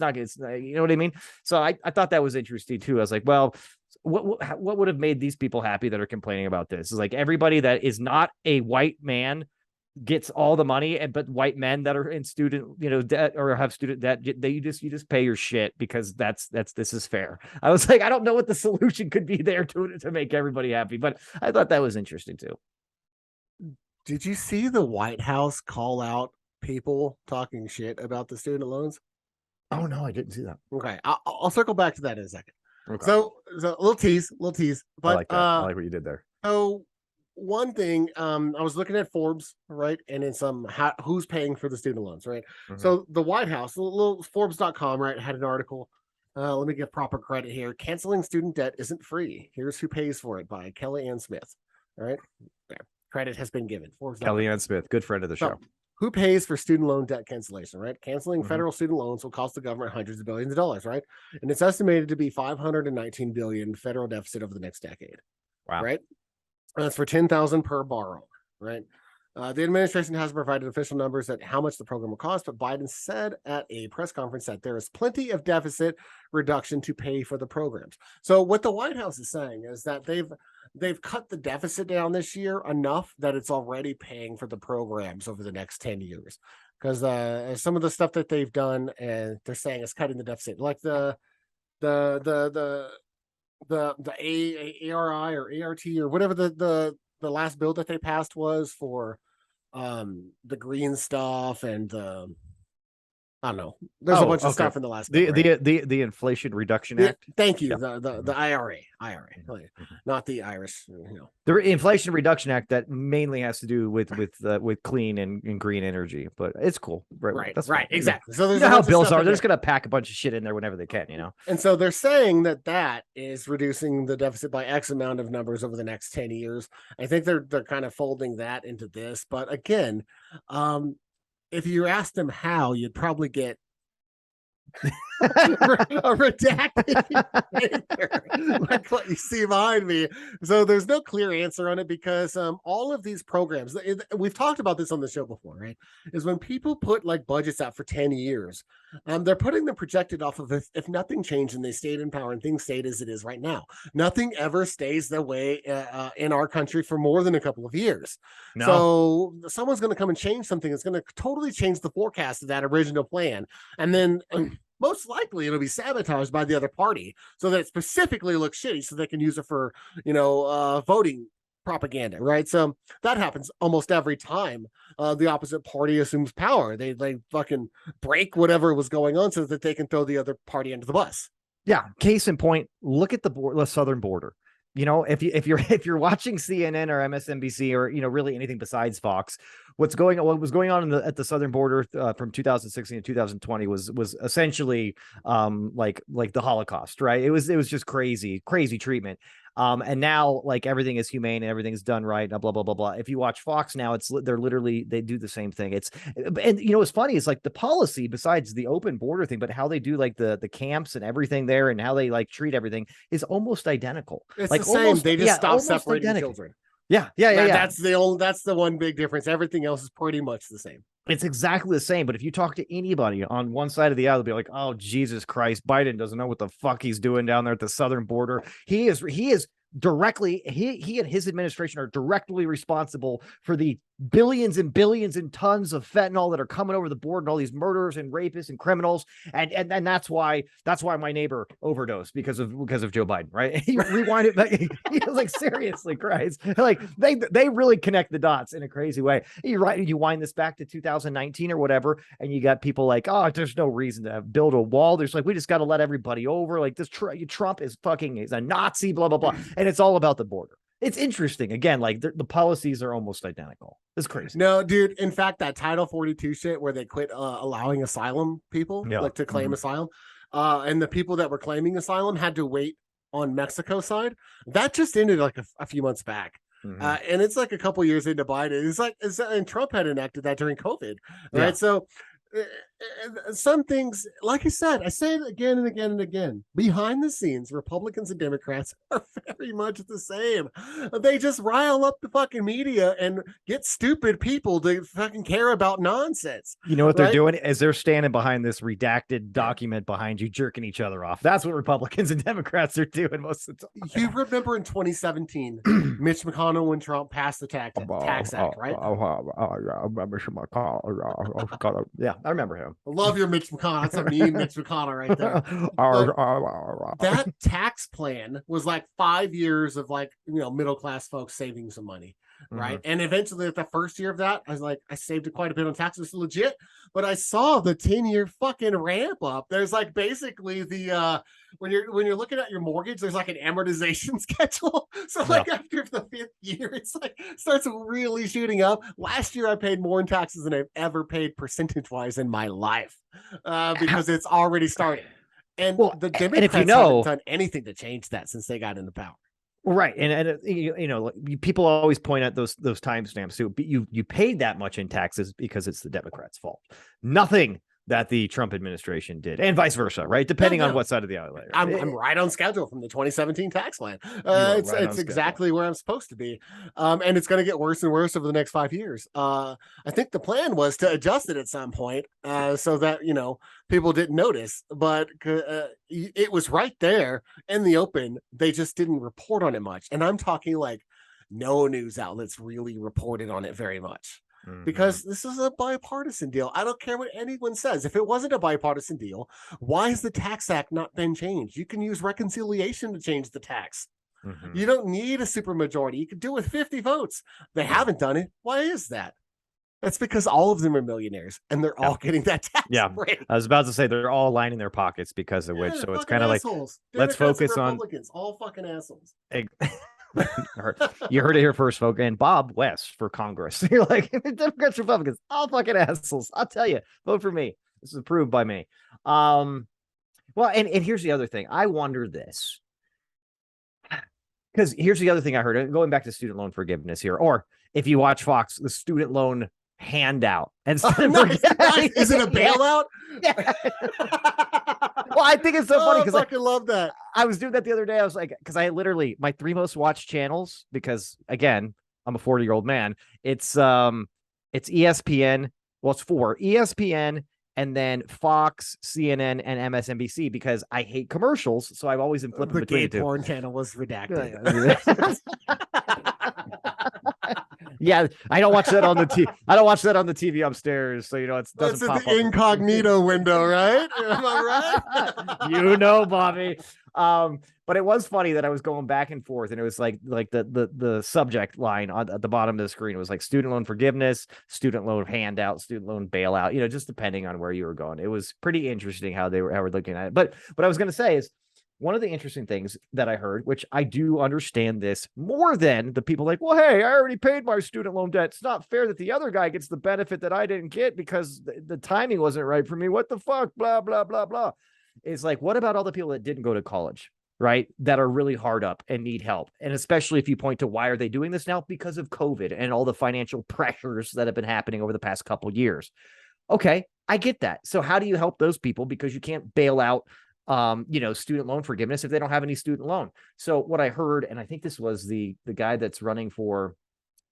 you know what I mean? So I thought that was interesting too. I was like, well, what would have made these people happy that are complaining about this? Is like everybody that is not a white man gets all the money, but white men that are in student, debt or have student debt, you just pay your shit because this is fair. I was like, I don't know what the solution could be there to make everybody happy, but I thought that was interesting too. Did you see the White House call out people talking shit about the student loans? Oh no, I didn't see that. Okay, I'll circle back to that in a second. Okay. So a little tease. But I like that. I like what you did there. So one thing, I was looking at Forbes, right, and in who's paying for the student loans, right? Mm-hmm. So the White House, little Forbes.com, right, had an article. Let me give proper credit here. Canceling student debt isn't free. Here's who pays for it, by Kelly Ann Smith. All right, there. Credit has been given. Kelly Ann Smith, good friend of the show. So, who pays for student loan debt cancellation, right? Canceling federal student loans will cost the government hundreds of billions of dollars, right? And it's estimated to be $519 billion federal deficit over the next decade. Wow. Right? And that's for $10,000 per borrower, right? The administration hasn't provided official numbers at how much the program will cost, but Biden said at a press conference that there is plenty of deficit reduction to pay for the programs. So what the White House is saying is that they've cut the deficit down this year enough that it's already paying for the programs over the next 10 years. Because some of the stuff that they've done, and they're saying is cutting the deficit, like the ARI or ART or whatever the last bill that they passed was for the green stuff, and I don't know. There's a bunch of stuff in the last bill, right? the Inflation Reduction Act. Thank you. The IRA, not the Irish. The Inflation Reduction Act that mainly has to do with clean and green energy, but it's cool, right? That's right, exactly. So there's how bills are. They're just gonna pack a bunch of shit in there whenever they can, And so they're saying that is reducing the deficit by X amount of numbers over the next 10 years. I think they're kind of folding that into this, but again, if you asked them how, you'd probably get a redacted paper, like what you see behind me. So there's no clear answer on it, because all of these programs, we've talked about this on the show before, right? Is when people put like budgets out for 10 years, they're putting them projected off of if nothing changed and they stayed in power and things stayed as it is right now. Nothing ever stays the way in our country for more than a couple of years. No. So someone's going to come and change something. It's going to totally change the forecast of that original plan, and then most likely it'll be sabotaged by the other party so that it specifically looks shitty so they can use it for, voting propaganda, right? So that happens almost every time the opposite party assumes power. They fucking break whatever was going on so that they can throw the other party under the bus. Yeah. Case in point, look at the southern border. If you're watching CNN or MSNBC or really anything besides Fox, what was going on at the southern border from 2016 to 2020 was essentially like the Holocaust, right? It was just crazy treatment. And now like everything is humane and everything's done right, and blah blah blah blah. If you watch Fox now, they do the same thing. And what's funny is like the policy, besides the open border thing, but how they do like the camps and everything there, and how they like treat everything is almost identical. It's like the same. They just stop separating children. Yeah. That's the one big difference. Everything else is pretty much the same. It's exactly the same. But if you talk to anybody on one side of the aisle, they'll be like, "Oh, Jesus Christ, Biden doesn't know what the fuck he's doing down there at the southern border. He is directly, he and his administration are directly responsible for the billions and billions and tons of fentanyl that are coming over the board, and all these murderers and rapists and criminals, and that's why my neighbor overdosed because of Joe Biden, right? He rewind it back. He was like, seriously, Christ, like they really connect the dots in a crazy way. You wind this back to 2019 or whatever, and you got people like, oh, there's no reason to build a wall. There's like, we just got to let everybody over. Like this Trump is a Nazi, blah blah blah, and it's all about the border. It's interesting. Again, like the policies are almost identical. It's crazy. No, dude. In fact, that Title 42 shit where they quit allowing asylum people like to claim asylum, and the people that were claiming asylum had to wait on Mexico side. That just ended like a few months back. And it's like a couple years into Biden. And Trump had enacted that during COVID, right? Yeah. So some things, like I said, I say it again and again and again, behind the scenes, Republicans and Democrats are very much the same. They just rile up the fucking media and get stupid people to fucking care about nonsense. You know what they're doing is they're standing behind this redacted document behind you, jerking each other off. That's what Republicans and Democrats are doing most of the time. You remember in 2017, Mitch McConnell when Trump passed the Tax Act, right? Mitch McConnell. Yeah, I remember him. I love your Mitch McConnell. That's a mean Mitch McConnell right there. That tax plan was like 5 years of like, middle class folks saving some money. Right. And eventually at the first year of that, I was like, I saved quite a bit on taxes, legit. But I saw the 10-year fucking ramp up. There's like basically the when you're looking at your mortgage, there's like an amortization schedule. So like after the 5th year, it's like starts really shooting up. Last year I paid more in taxes than I've ever paid percentage wise in my life, because it's already started. And the Democrats haven't done anything to change that since they got into power. Right. And people always point out those timestamps too. But you paid that much in taxes because it's the Democrats' fault. Nothing that the Trump administration did, and vice versa, right? Depending on what side of the aisle. I'm right on schedule from the 2017 tax plan. It's exactly where I'm supposed to be. And it's going to get worse and worse over the next 5 years. I think the plan was to adjust it at some point so that, people didn't notice, but it was right there in the open. They just didn't report on it much. And I'm talking like no news outlets really reported on it very much. Because this is a bipartisan deal. I don't care what anyone says. If it wasn't a bipartisan deal, why has the Tax Act not been changed? You can use reconciliation to change the tax. You don't need a supermajority. You can do it with 50 votes. They haven't done it. Why is that? That's because all of them are millionaires and they're all getting that tax break. I was about to say they're all lining their pockets because of which. So it's kind of like, let's focus on Republicans, all fucking assholes. You heard it here first, folks. And Bob West for Congress. You're like, Democrats, Republicans, all fucking assholes. I'll tell you, vote for me. This is approved by me. Well, and here's the other thing. I wonder this. Because here's the other thing I heard, going back to student loan forgiveness here, or if you watch Fox, the student loan handout. And nice. Is it a bailout? Yeah. Well, I think it's so funny because I fucking love that. I was doing that the other day. I was like, because I literally my 3 most watched channels, because again, I'm a 40-year-old man. It's ESPN. Well, it's 4 ESPN and then Fox, CNN, and MSNBC because I hate commercials. So I've always been flipping between the two. The porn channel was redacted. Yeah, I don't watch that on the TV. I don't watch that on the TV upstairs, so it doesn't pop up. The incognito window, right? Am I right? Bobby. But it was funny that I was going back and forth, and it was like the subject line at the bottom of the screen. It was like student loan forgiveness, student loan handout, student loan bailout. Just depending on where you were going. It was pretty interesting how they were looking at it. But what I was going to say is, one of the interesting things that I heard, which I do understand this more than the people like, well, hey, I already paid my student loan debt. It's not fair that the other guy gets the benefit that I didn't get because the timing wasn't right for me. What the fuck? Blah, blah, blah, blah. It's like, what about all the people that didn't go to college, right? That are really hard up and need help. And especially if you point to why are they doing this now? Because of COVID and all the financial pressures that have been happening over the past couple of years. Okay, I get that. So how do you help those people? Because you can't bail out student loan forgiveness if they don't have any student loan. So what I heard, and I think this was the guy that's running for,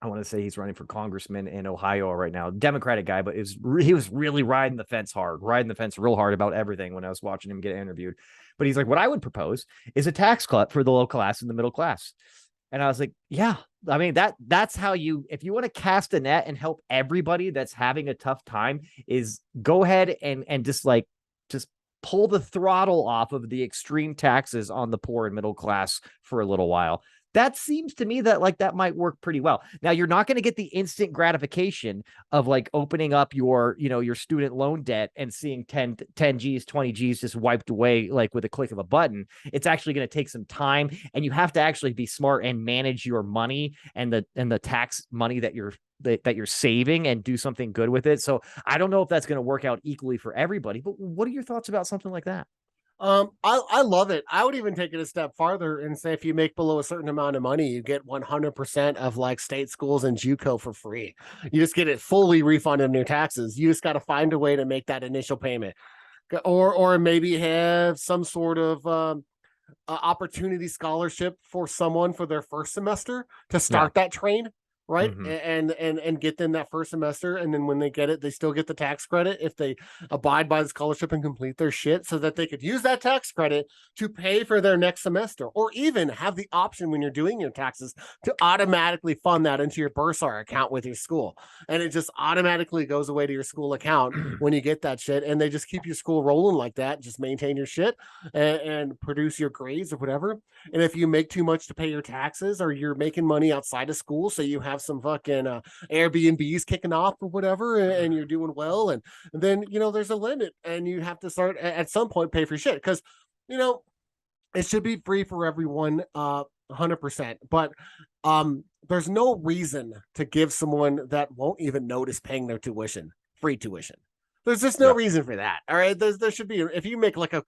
I want to say he's running for congressman in Ohio right now, Democratic guy, but he was really riding the fence real hard about everything when I was watching him get interviewed. But he's like, what I would propose is a tax cut for the low class and the middle class. And I was like, yeah, I mean, that's how if you want to cast a net and help everybody that's having a tough time, is go ahead and just pull the throttle off of the extreme taxes on the poor and middle class for a little while. That seems to me that might work pretty well. Now, you're not going to get the instant gratification of like opening up your student loan debt and seeing 10 G's, 20 G's just wiped away like with a click of a button. It's actually going to take some time, and you have to actually be smart and manage your money and the tax money that you're saving, and do something good with it. So I don't know if that's going to work out equally for everybody, but what are your thoughts about something like that? I love it. I would even take it a step farther and say if you make below a certain amount of money, you get 100% of like state schools and JUCO for free. You just get it fully refunded in your taxes. You just got to find a way to make that initial payment, or maybe have some sort of opportunity scholarship for someone for their first semester to start that train. Right. And get them that first semester. And then when they get it, they still get the tax credit if they abide by the scholarship and complete their shit, so that they could use that tax credit to pay for their next semester, or even have the option when you're doing your taxes to automatically fund that into your bursar account with your school. And it just automatically goes away to your school account when you get that shit. And they just keep your school rolling like that. Just maintain your shit and produce your grades or whatever. And if you make too much to pay your taxes, or you're making money outside of school, so you have some fucking Airbnbs kicking off or whatever, and you're doing well, and then there's a limit, and you have to start at some point pay for shit, because it should be free for everyone, 100%. But there's no reason to give someone that won't even notice paying their tuition free tuition. There's just no reason for that. All right, there should be, if you make like a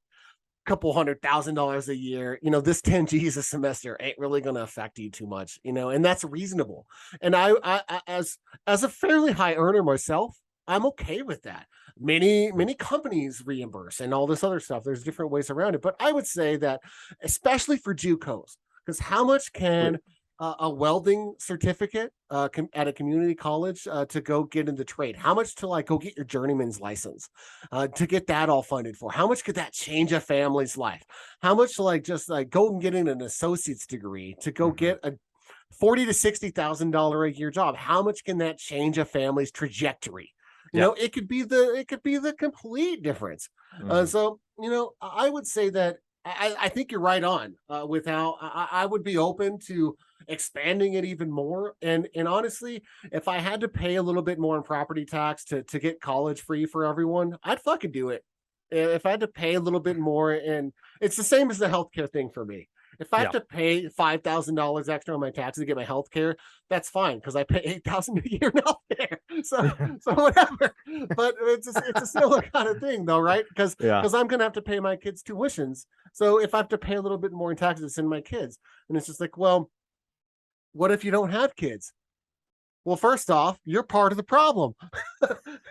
couple $100,000 a year, this 10 G's a semester ain't really going to affect you too much, and that's reasonable. And I as a fairly high earner myself, I'm okay with that. Many companies reimburse and all this other stuff. There's different ways around it, but I would say that especially for JUCOs, because how much can a welding certificate at a community college to go get in the trade? How much to like go get your journeyman's license to get that all funded for? How much could that change a family's life? How much to like just like go and get in an associate's degree to go get a $40,000 to $60,000 a year job? How much can that change a family's trajectory? It could be the complete difference. So I would say that I think you're right on with how I would be open to expanding it even more. And honestly, if I had to pay a little bit more in property tax to get college free for everyone, I'd fucking do it. If I had to pay a little bit more, and it's the same as the healthcare thing for me. If I have to pay $5,000 extra on my taxes to get my health care, that's fine, because I pay $8,000 a year in health care. So whatever. But it's a similar kind of thing, though, right? Because I'm going to have to pay my kids' tuitions. So if I have to pay a little bit more in taxes to send my kids, and it's just like, well, what if you don't have kids? Well, first off, you're part of the problem.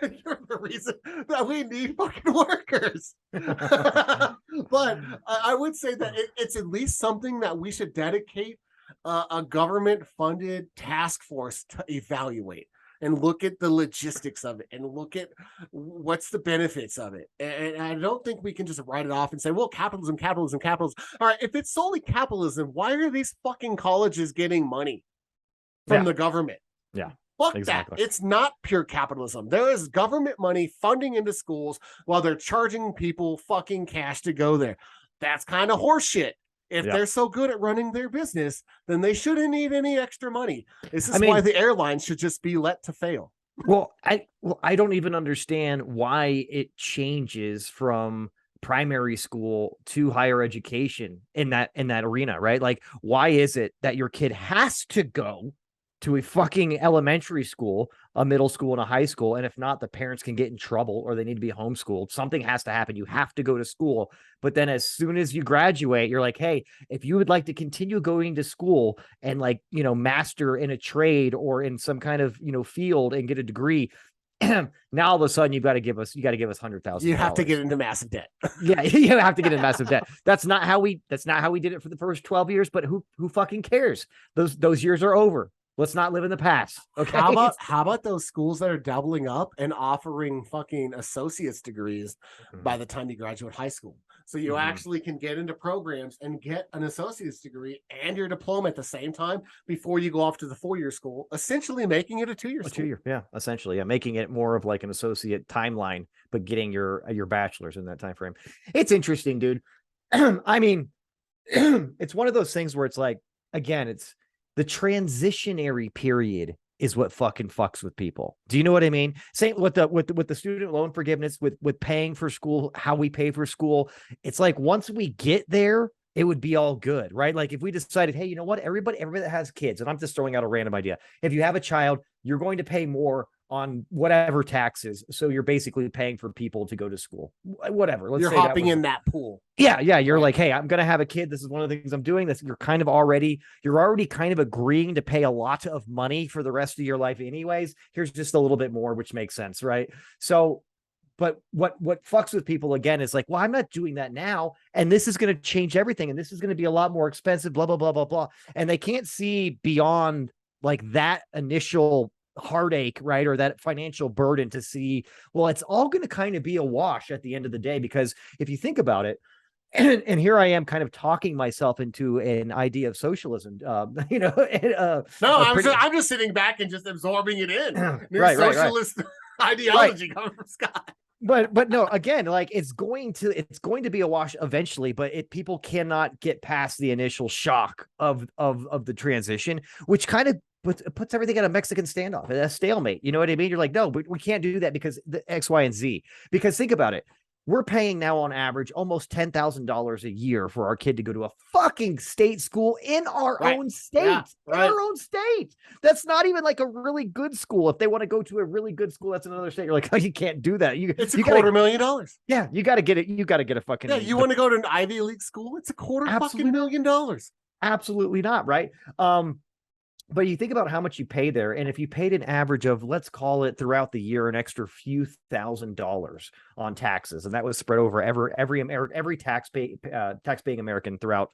You're the reason that we need fucking workers. But I would say that it's at least something that we should dedicate a government-funded task force to evaluate and look at the logistics of it and look at what's the benefits of it. And I don't think we can just write it off and say, well, capitalism. All right, if it's solely capitalism, why are these fucking colleges getting money from the government? Yeah. Fuck exactly. That. It's not pure capitalism. There is government money funding into schools while they're charging people fucking cash to go there. That's kind of horseshit. If they're so good at running their business, then they shouldn't need any extra money. This is why the airlines should just be let to fail. Well, I don't even understand why it changes from primary school to higher education in that arena, right? Like, why is it that your kid has to go to a fucking elementary school, a middle school, and a high school, and if not, the parents can get in trouble or they need to be homeschooled? Something has to happen. You have to go to school. But then as soon as you graduate, you're like, hey, if you would like to continue going to school and like, master in a trade or in some kind of, field and get a degree, now all of a sudden you got to give us $100,000. You have to get into massive debt. Yeah, you have to get into massive debt. That's not how we did it for the first 12 years, but who fucking cares? Those years are over. Let's not live in the past. Okay. How about those schools that are doubling up and offering fucking associate's degrees by the time you graduate high school? So you actually can get into programs and get an associate's degree and your diploma at the same time before you go off to the 4-year school, essentially making it a 2-year school. 2-year, yeah, essentially, yeah, making it more of like an associate timeline, but getting your bachelor's in that time frame. It's interesting, dude. I mean, it's one of those things where it's like, again, it's the transitionary period is what fucking fucks with people. Do you know what I mean? Same with the student loan forgiveness, with paying for school, how we pay for school. It's like once we get there, it would be all good, right? Like if we decided, hey, you know what? Everybody that has kids, and I'm just throwing out a random idea. If you have a child, you're going to pay more on whatever taxes. So you're basically paying for people to go to school, whatever. You're hopping in that pool. Yeah. You're like, hey, I'm going to have a kid. This is one of the things I'm doing. This you're already kind of agreeing to pay a lot of money for the rest of your life anyways. Here's just a little bit more, which makes sense, right? So, but what fucks with people again is like, well, I'm not doing that now, and this is going to change everything, and this is going to be a lot more expensive, blah, blah, blah, blah, blah. And they can't see beyond like that initial heartache, right? Or that financial burden to see, well, it's all going to kind of be a wash at the end of the day. Because if you think about it, and here I am kind of talking myself into an idea of socialism, no, I'm just sitting back and just absorbing it in. Right, socialist ideology coming from Scott. But no, again, like it's going to be a wash eventually, but people cannot get past the initial shock of the transition, which kind of puts everything at a Mexican standoff, a stalemate. You know what I mean? You're like, no, but we can't do that because the X, Y, and Z. Because think about it. We're paying now on average almost $10,000 a year for our kid to go to a fucking state school in our own state. Yeah, in our own state. That's not even like a really good school. If they want to go to a really good school, that's another state. You're like, oh, you can't do that. It's a $250,000. Yeah, you got to get it. You got to get a fucking. Yeah, you want to go to an Ivy League school? It's a $250,000. Absolutely not, right? But you think about how much you pay there, and if you paid an average of, let's call it throughout the year, an extra few $1,000s on taxes, and that was spread over every tax-paying American throughout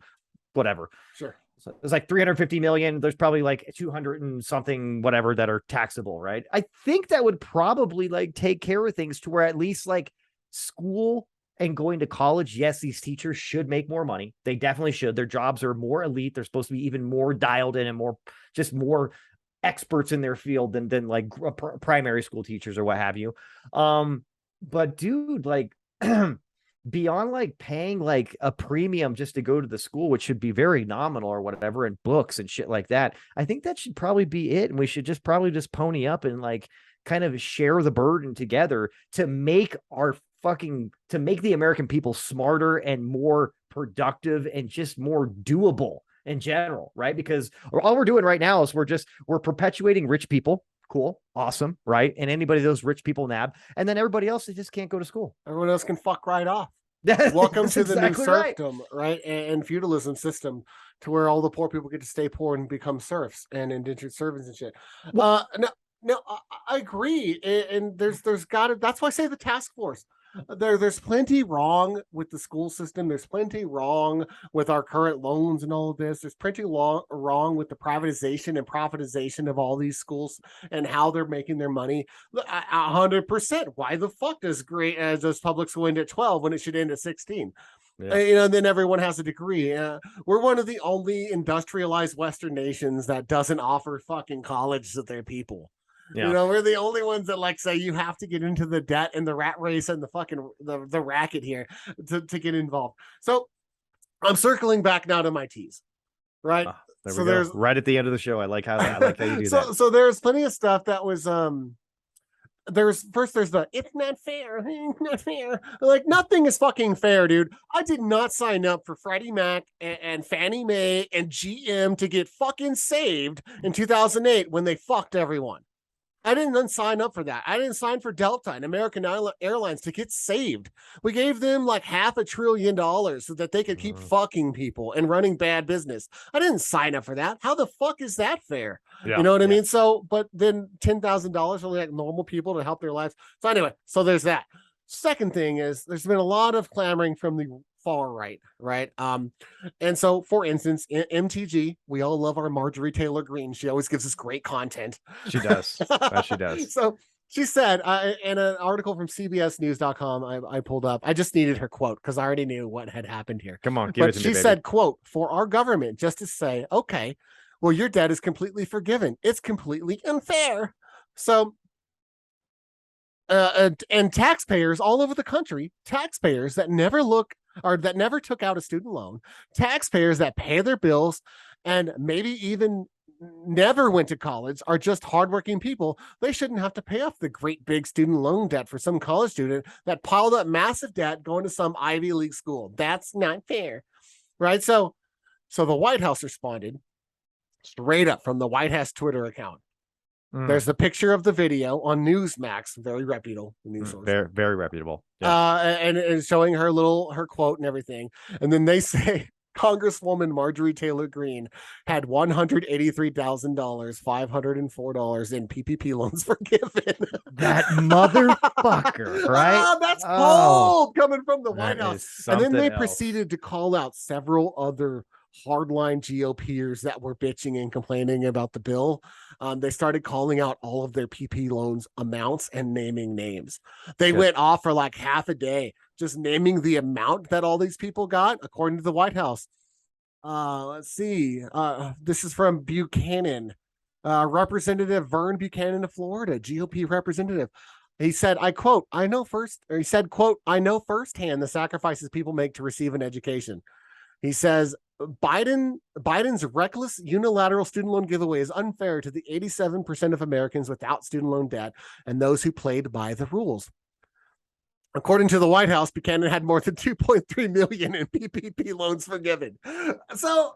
whatever. Sure. So there's like 350 million. There's probably like 200 and something, whatever, that are taxable, right? I think that would probably like take care of things to where at least like school and going to college, yes, these teachers should make more money. They definitely should. Their jobs are more elite. They're supposed to be even more dialed in and more experts in their field than like primary school teachers or what have you. But dude, like beyond like paying like a premium just to go to the school, which should be very nominal or whatever, and books and shit like that, I think that should probably be it. And we should probably just pony up and like kind of share the burden together to make the American people smarter and more productive and just more doable in general, right? Because all we're doing right now is we're perpetuating rich people. Cool, awesome, right? And anybody those rich people nab, and then everybody else, they just can't go to school. Everyone else can fuck right off. Welcome to the new serfdom, right? And feudalism system, to where all the poor people get to stay poor and become serfs and indentured servants and shit. No, I agree, and there's got to. That's why I say the task force. There's plenty wrong with the school system. There's plenty wrong with our current loans and all of this. There's plenty wrong with the privatization and profitization of all these schools and how they're making their money. 100%. Why the fuck does public school end at 12 when it should end at 16? Yeah. And then everyone has a degree. We're one of the only industrialized Western nations that doesn't offer fucking college to their people. Yeah. We're the only ones that like say you have to get into the debt and the rat race and the fucking the racket here to get involved. So I'm circling back now to my T's, right? There we go. Right at the end of the show. I like how you do that. So there's plenty of stuff that was there's the it's not fair, not fair. Like nothing is fucking fair, dude. I did not sign up for Freddie Mac and Fannie Mae and GM to get fucking saved in 2008 when they fucked everyone. I didn't sign up for that. I didn't sign for Delta and American Airlines to get saved. We gave them like $500 billion so that they could keep fucking people and running bad business. I didn't sign up for that. How the fuck is that fair? Yeah, you know what I mean? So, but then $10,000 for like normal people to help their lives. So anyway, so there's that. Second thing is there's been a lot of clamoring from the far right, right? And so, for instance, MTG, we all love our Marjorie Taylor Greene. She always gives us great content. She does. She does. So she said in an article from CBSNews.com, I pulled up. I just needed her quote because I already knew what had happened here. Come on, give it to me, baby. She said, "Quote for our government just to say, okay, well, your debt is completely forgiven. It's completely unfair." So. And taxpayers all over the country, taxpayers that never took out a student loan, taxpayers that pay their bills and maybe even never went to college, are just hardworking people. They shouldn't have to pay off the great big student loan debt for some college student that piled up massive debt going to some Ivy League school. That's not fair, right? So the White House responded straight up from the White House Twitter account. There's the picture of the video on Newsmax, very reputable news source. Very, very reputable. Yeah. And showing her quote and everything. And then they say Congresswoman Marjorie Taylor Greene had $183,000, $504 in PPP loans forgiven. That motherfucker, right? That's cold coming from the White House. And then they else. proceeded to call out several other hardline GOPers that were bitching and complaining about the bill. They started calling out all of their PP loans amounts and naming names. They went off for like half a day just naming the amount that all these people got, according to the White House. Let's see. This is from Buchanan, Representative Vern Buchanan of Florida, GOP representative. He said, I quote, I know firsthand the sacrifices people make to receive an education. He says, Biden's reckless unilateral student loan giveaway is unfair to the 87% of Americans without student loan debt and those who played by the rules. According to the White House, Buchanan had more than 2.3 million in PPP loans forgiven. So,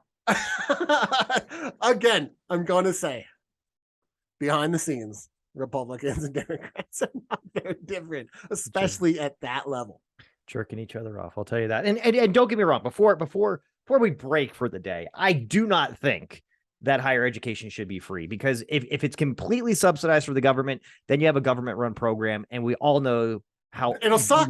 again, I'm going to say, behind the scenes, Republicans and Democrats are not very different, especially at that level. Jerking each other off, I'll tell you that. And don't get me wrong, before we break for the day, I do not think that higher education should be free, because if it's completely subsidized for the government, then you have a government-run program, and we all know how it'll suck.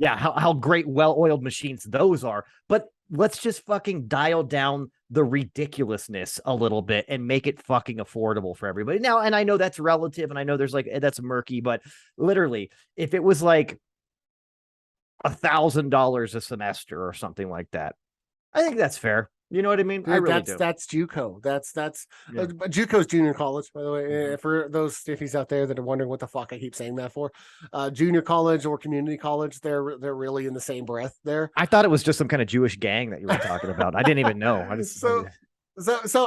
How great well-oiled machines those are. But let's just fucking dial down the ridiculousness a little bit and make it fucking affordable for everybody. Now, and I know that's relative, and I know there's that's murky, but literally, if it was like $1,000 a semester or something like that, I think that's fair. You know what I mean? Dude, I really do. That's JUCO. JUCO's junior college, by the way. For those stiffies out there that are wondering what the fuck I keep saying that for, junior college or community college, they're really in the same breath there. I thought it was just some kind of Jewish gang that you were talking about. I didn't even know. So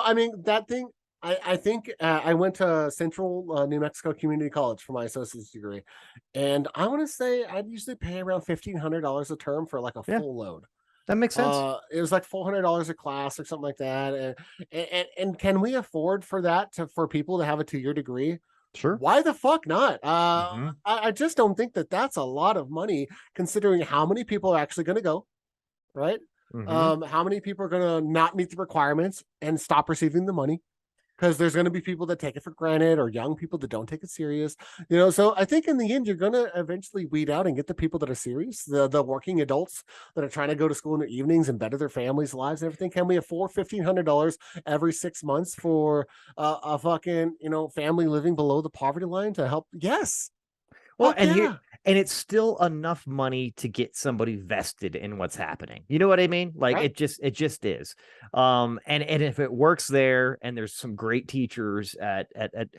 I mean, that thing. I think I went to Central New Mexico Community College for my associate's degree, and I want to say I'd usually pay around $1,500 a term for like a full load. That makes sense. It was like $400 a class or something like that. And can we afford for that for people to have a 2-year degree? Sure. Why the fuck not? I just don't think that that's a lot of money considering how many people are actually going to go, right? How many people are going to not meet the requirements and stop receiving the money? Because there's going to be people that take it for granted, or young people that don't take it serious, so I think in the end, you're going to eventually weed out and get the people that are serious, the working adults that are trying to go to school in their evenings and better their families' lives and everything. Can we afford $1,500 every 6 months for a fucking, family living below the poverty line to help? Yes. Well, and it's still enough money to get somebody vested in what's happening. You know what I mean? Like, right. It just is. And if it works there, and there's some great teachers at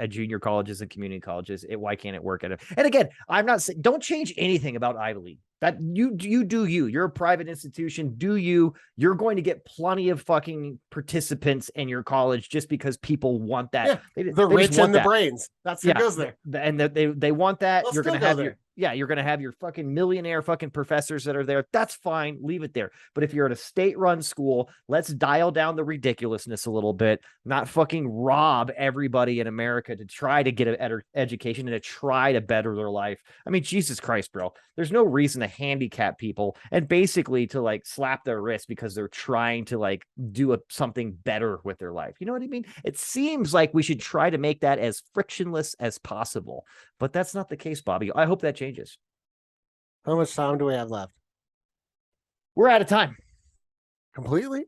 junior colleges and community colleges, why can't it work at it? And again, I'm not saying don't change anything about Ivy League. That you do you. You're a private institution. Do you? You're going to get plenty of fucking participants in your college just because people want that. Yeah, the rich and the brains. That's what goes there. And they want that. You're going to have you're going to have your fucking millionaire fucking professors that are there. That's fine. Leave it there. But if you're at a state-run school, let's dial down the ridiculousness a little bit, not fucking rob everybody in America to try to get an education and to try to better their life. I mean, Jesus Christ, bro. There's no reason to handicap people and basically to like slap their wrist because they're trying to like do something better with their life. You know what I mean? It seems like we should try to make that as frictionless as possible, but that's not the case, Bobby. I hope that changes. How much time do we have left? We're out of time. Completely?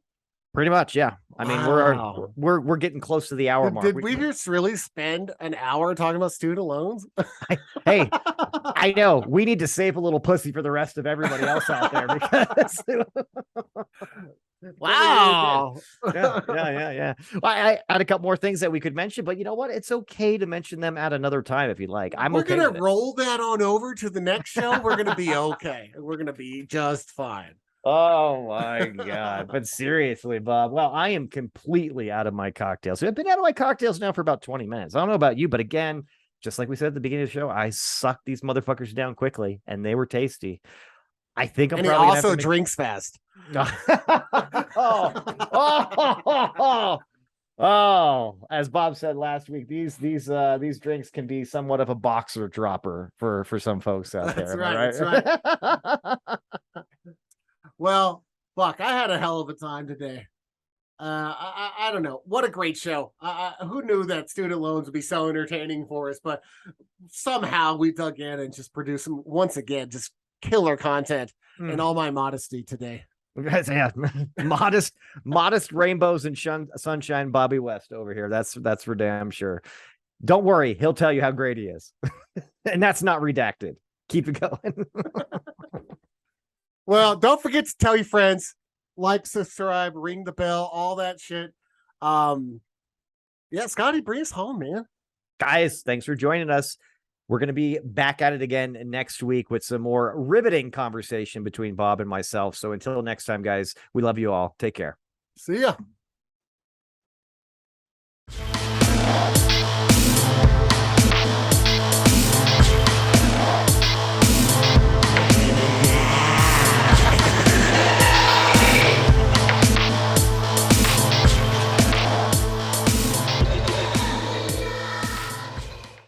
Pretty much, yeah. I mean, Wow. we're getting close to the hour mark. Did we just really spend an hour talking about student loans? Hey, I know we need to save a little pussy for the rest of everybody else out there because wow. Yeah. I had a couple more things that we could mention, but you know what? It's okay to mention them at another time if you'd like. We're okay gonna roll that on over to the next show. We're gonna be okay. We're gonna be just fine. Oh my God. But seriously, Bob, well, I am completely out of my cocktails. So I've been out of my cocktails now for about 20 minutes. I don't know about you, but again, just like we said at the beginning of the show, I sucked these motherfuckers down quickly and they were tasty. I think I'm probably also drinks fast. Oh, as Bob said last week, these drinks can be somewhat of a boxer dropper for some folks out there. That's right. Well, fuck, I had a hell of a time today. I don't know. What a great show. Who knew that student loans would be so entertaining for us, but somehow we dug in and just produced some, once again, just killer content in all my modesty today. Yeah, modest rainbows and sunshine Bobby West over here. That's for damn sure. Don't worry, he'll tell you how great he is. And that's not redacted. Keep it going. Well, don't forget to tell your friends, like, subscribe, ring the bell, all that shit. Yeah, Scotty, bring us home, man. Guys, thanks for joining us. We're going to be back at it again next week with some more riveting conversation between Bob and myself. So until next time, guys, we love you all. Take care. See ya.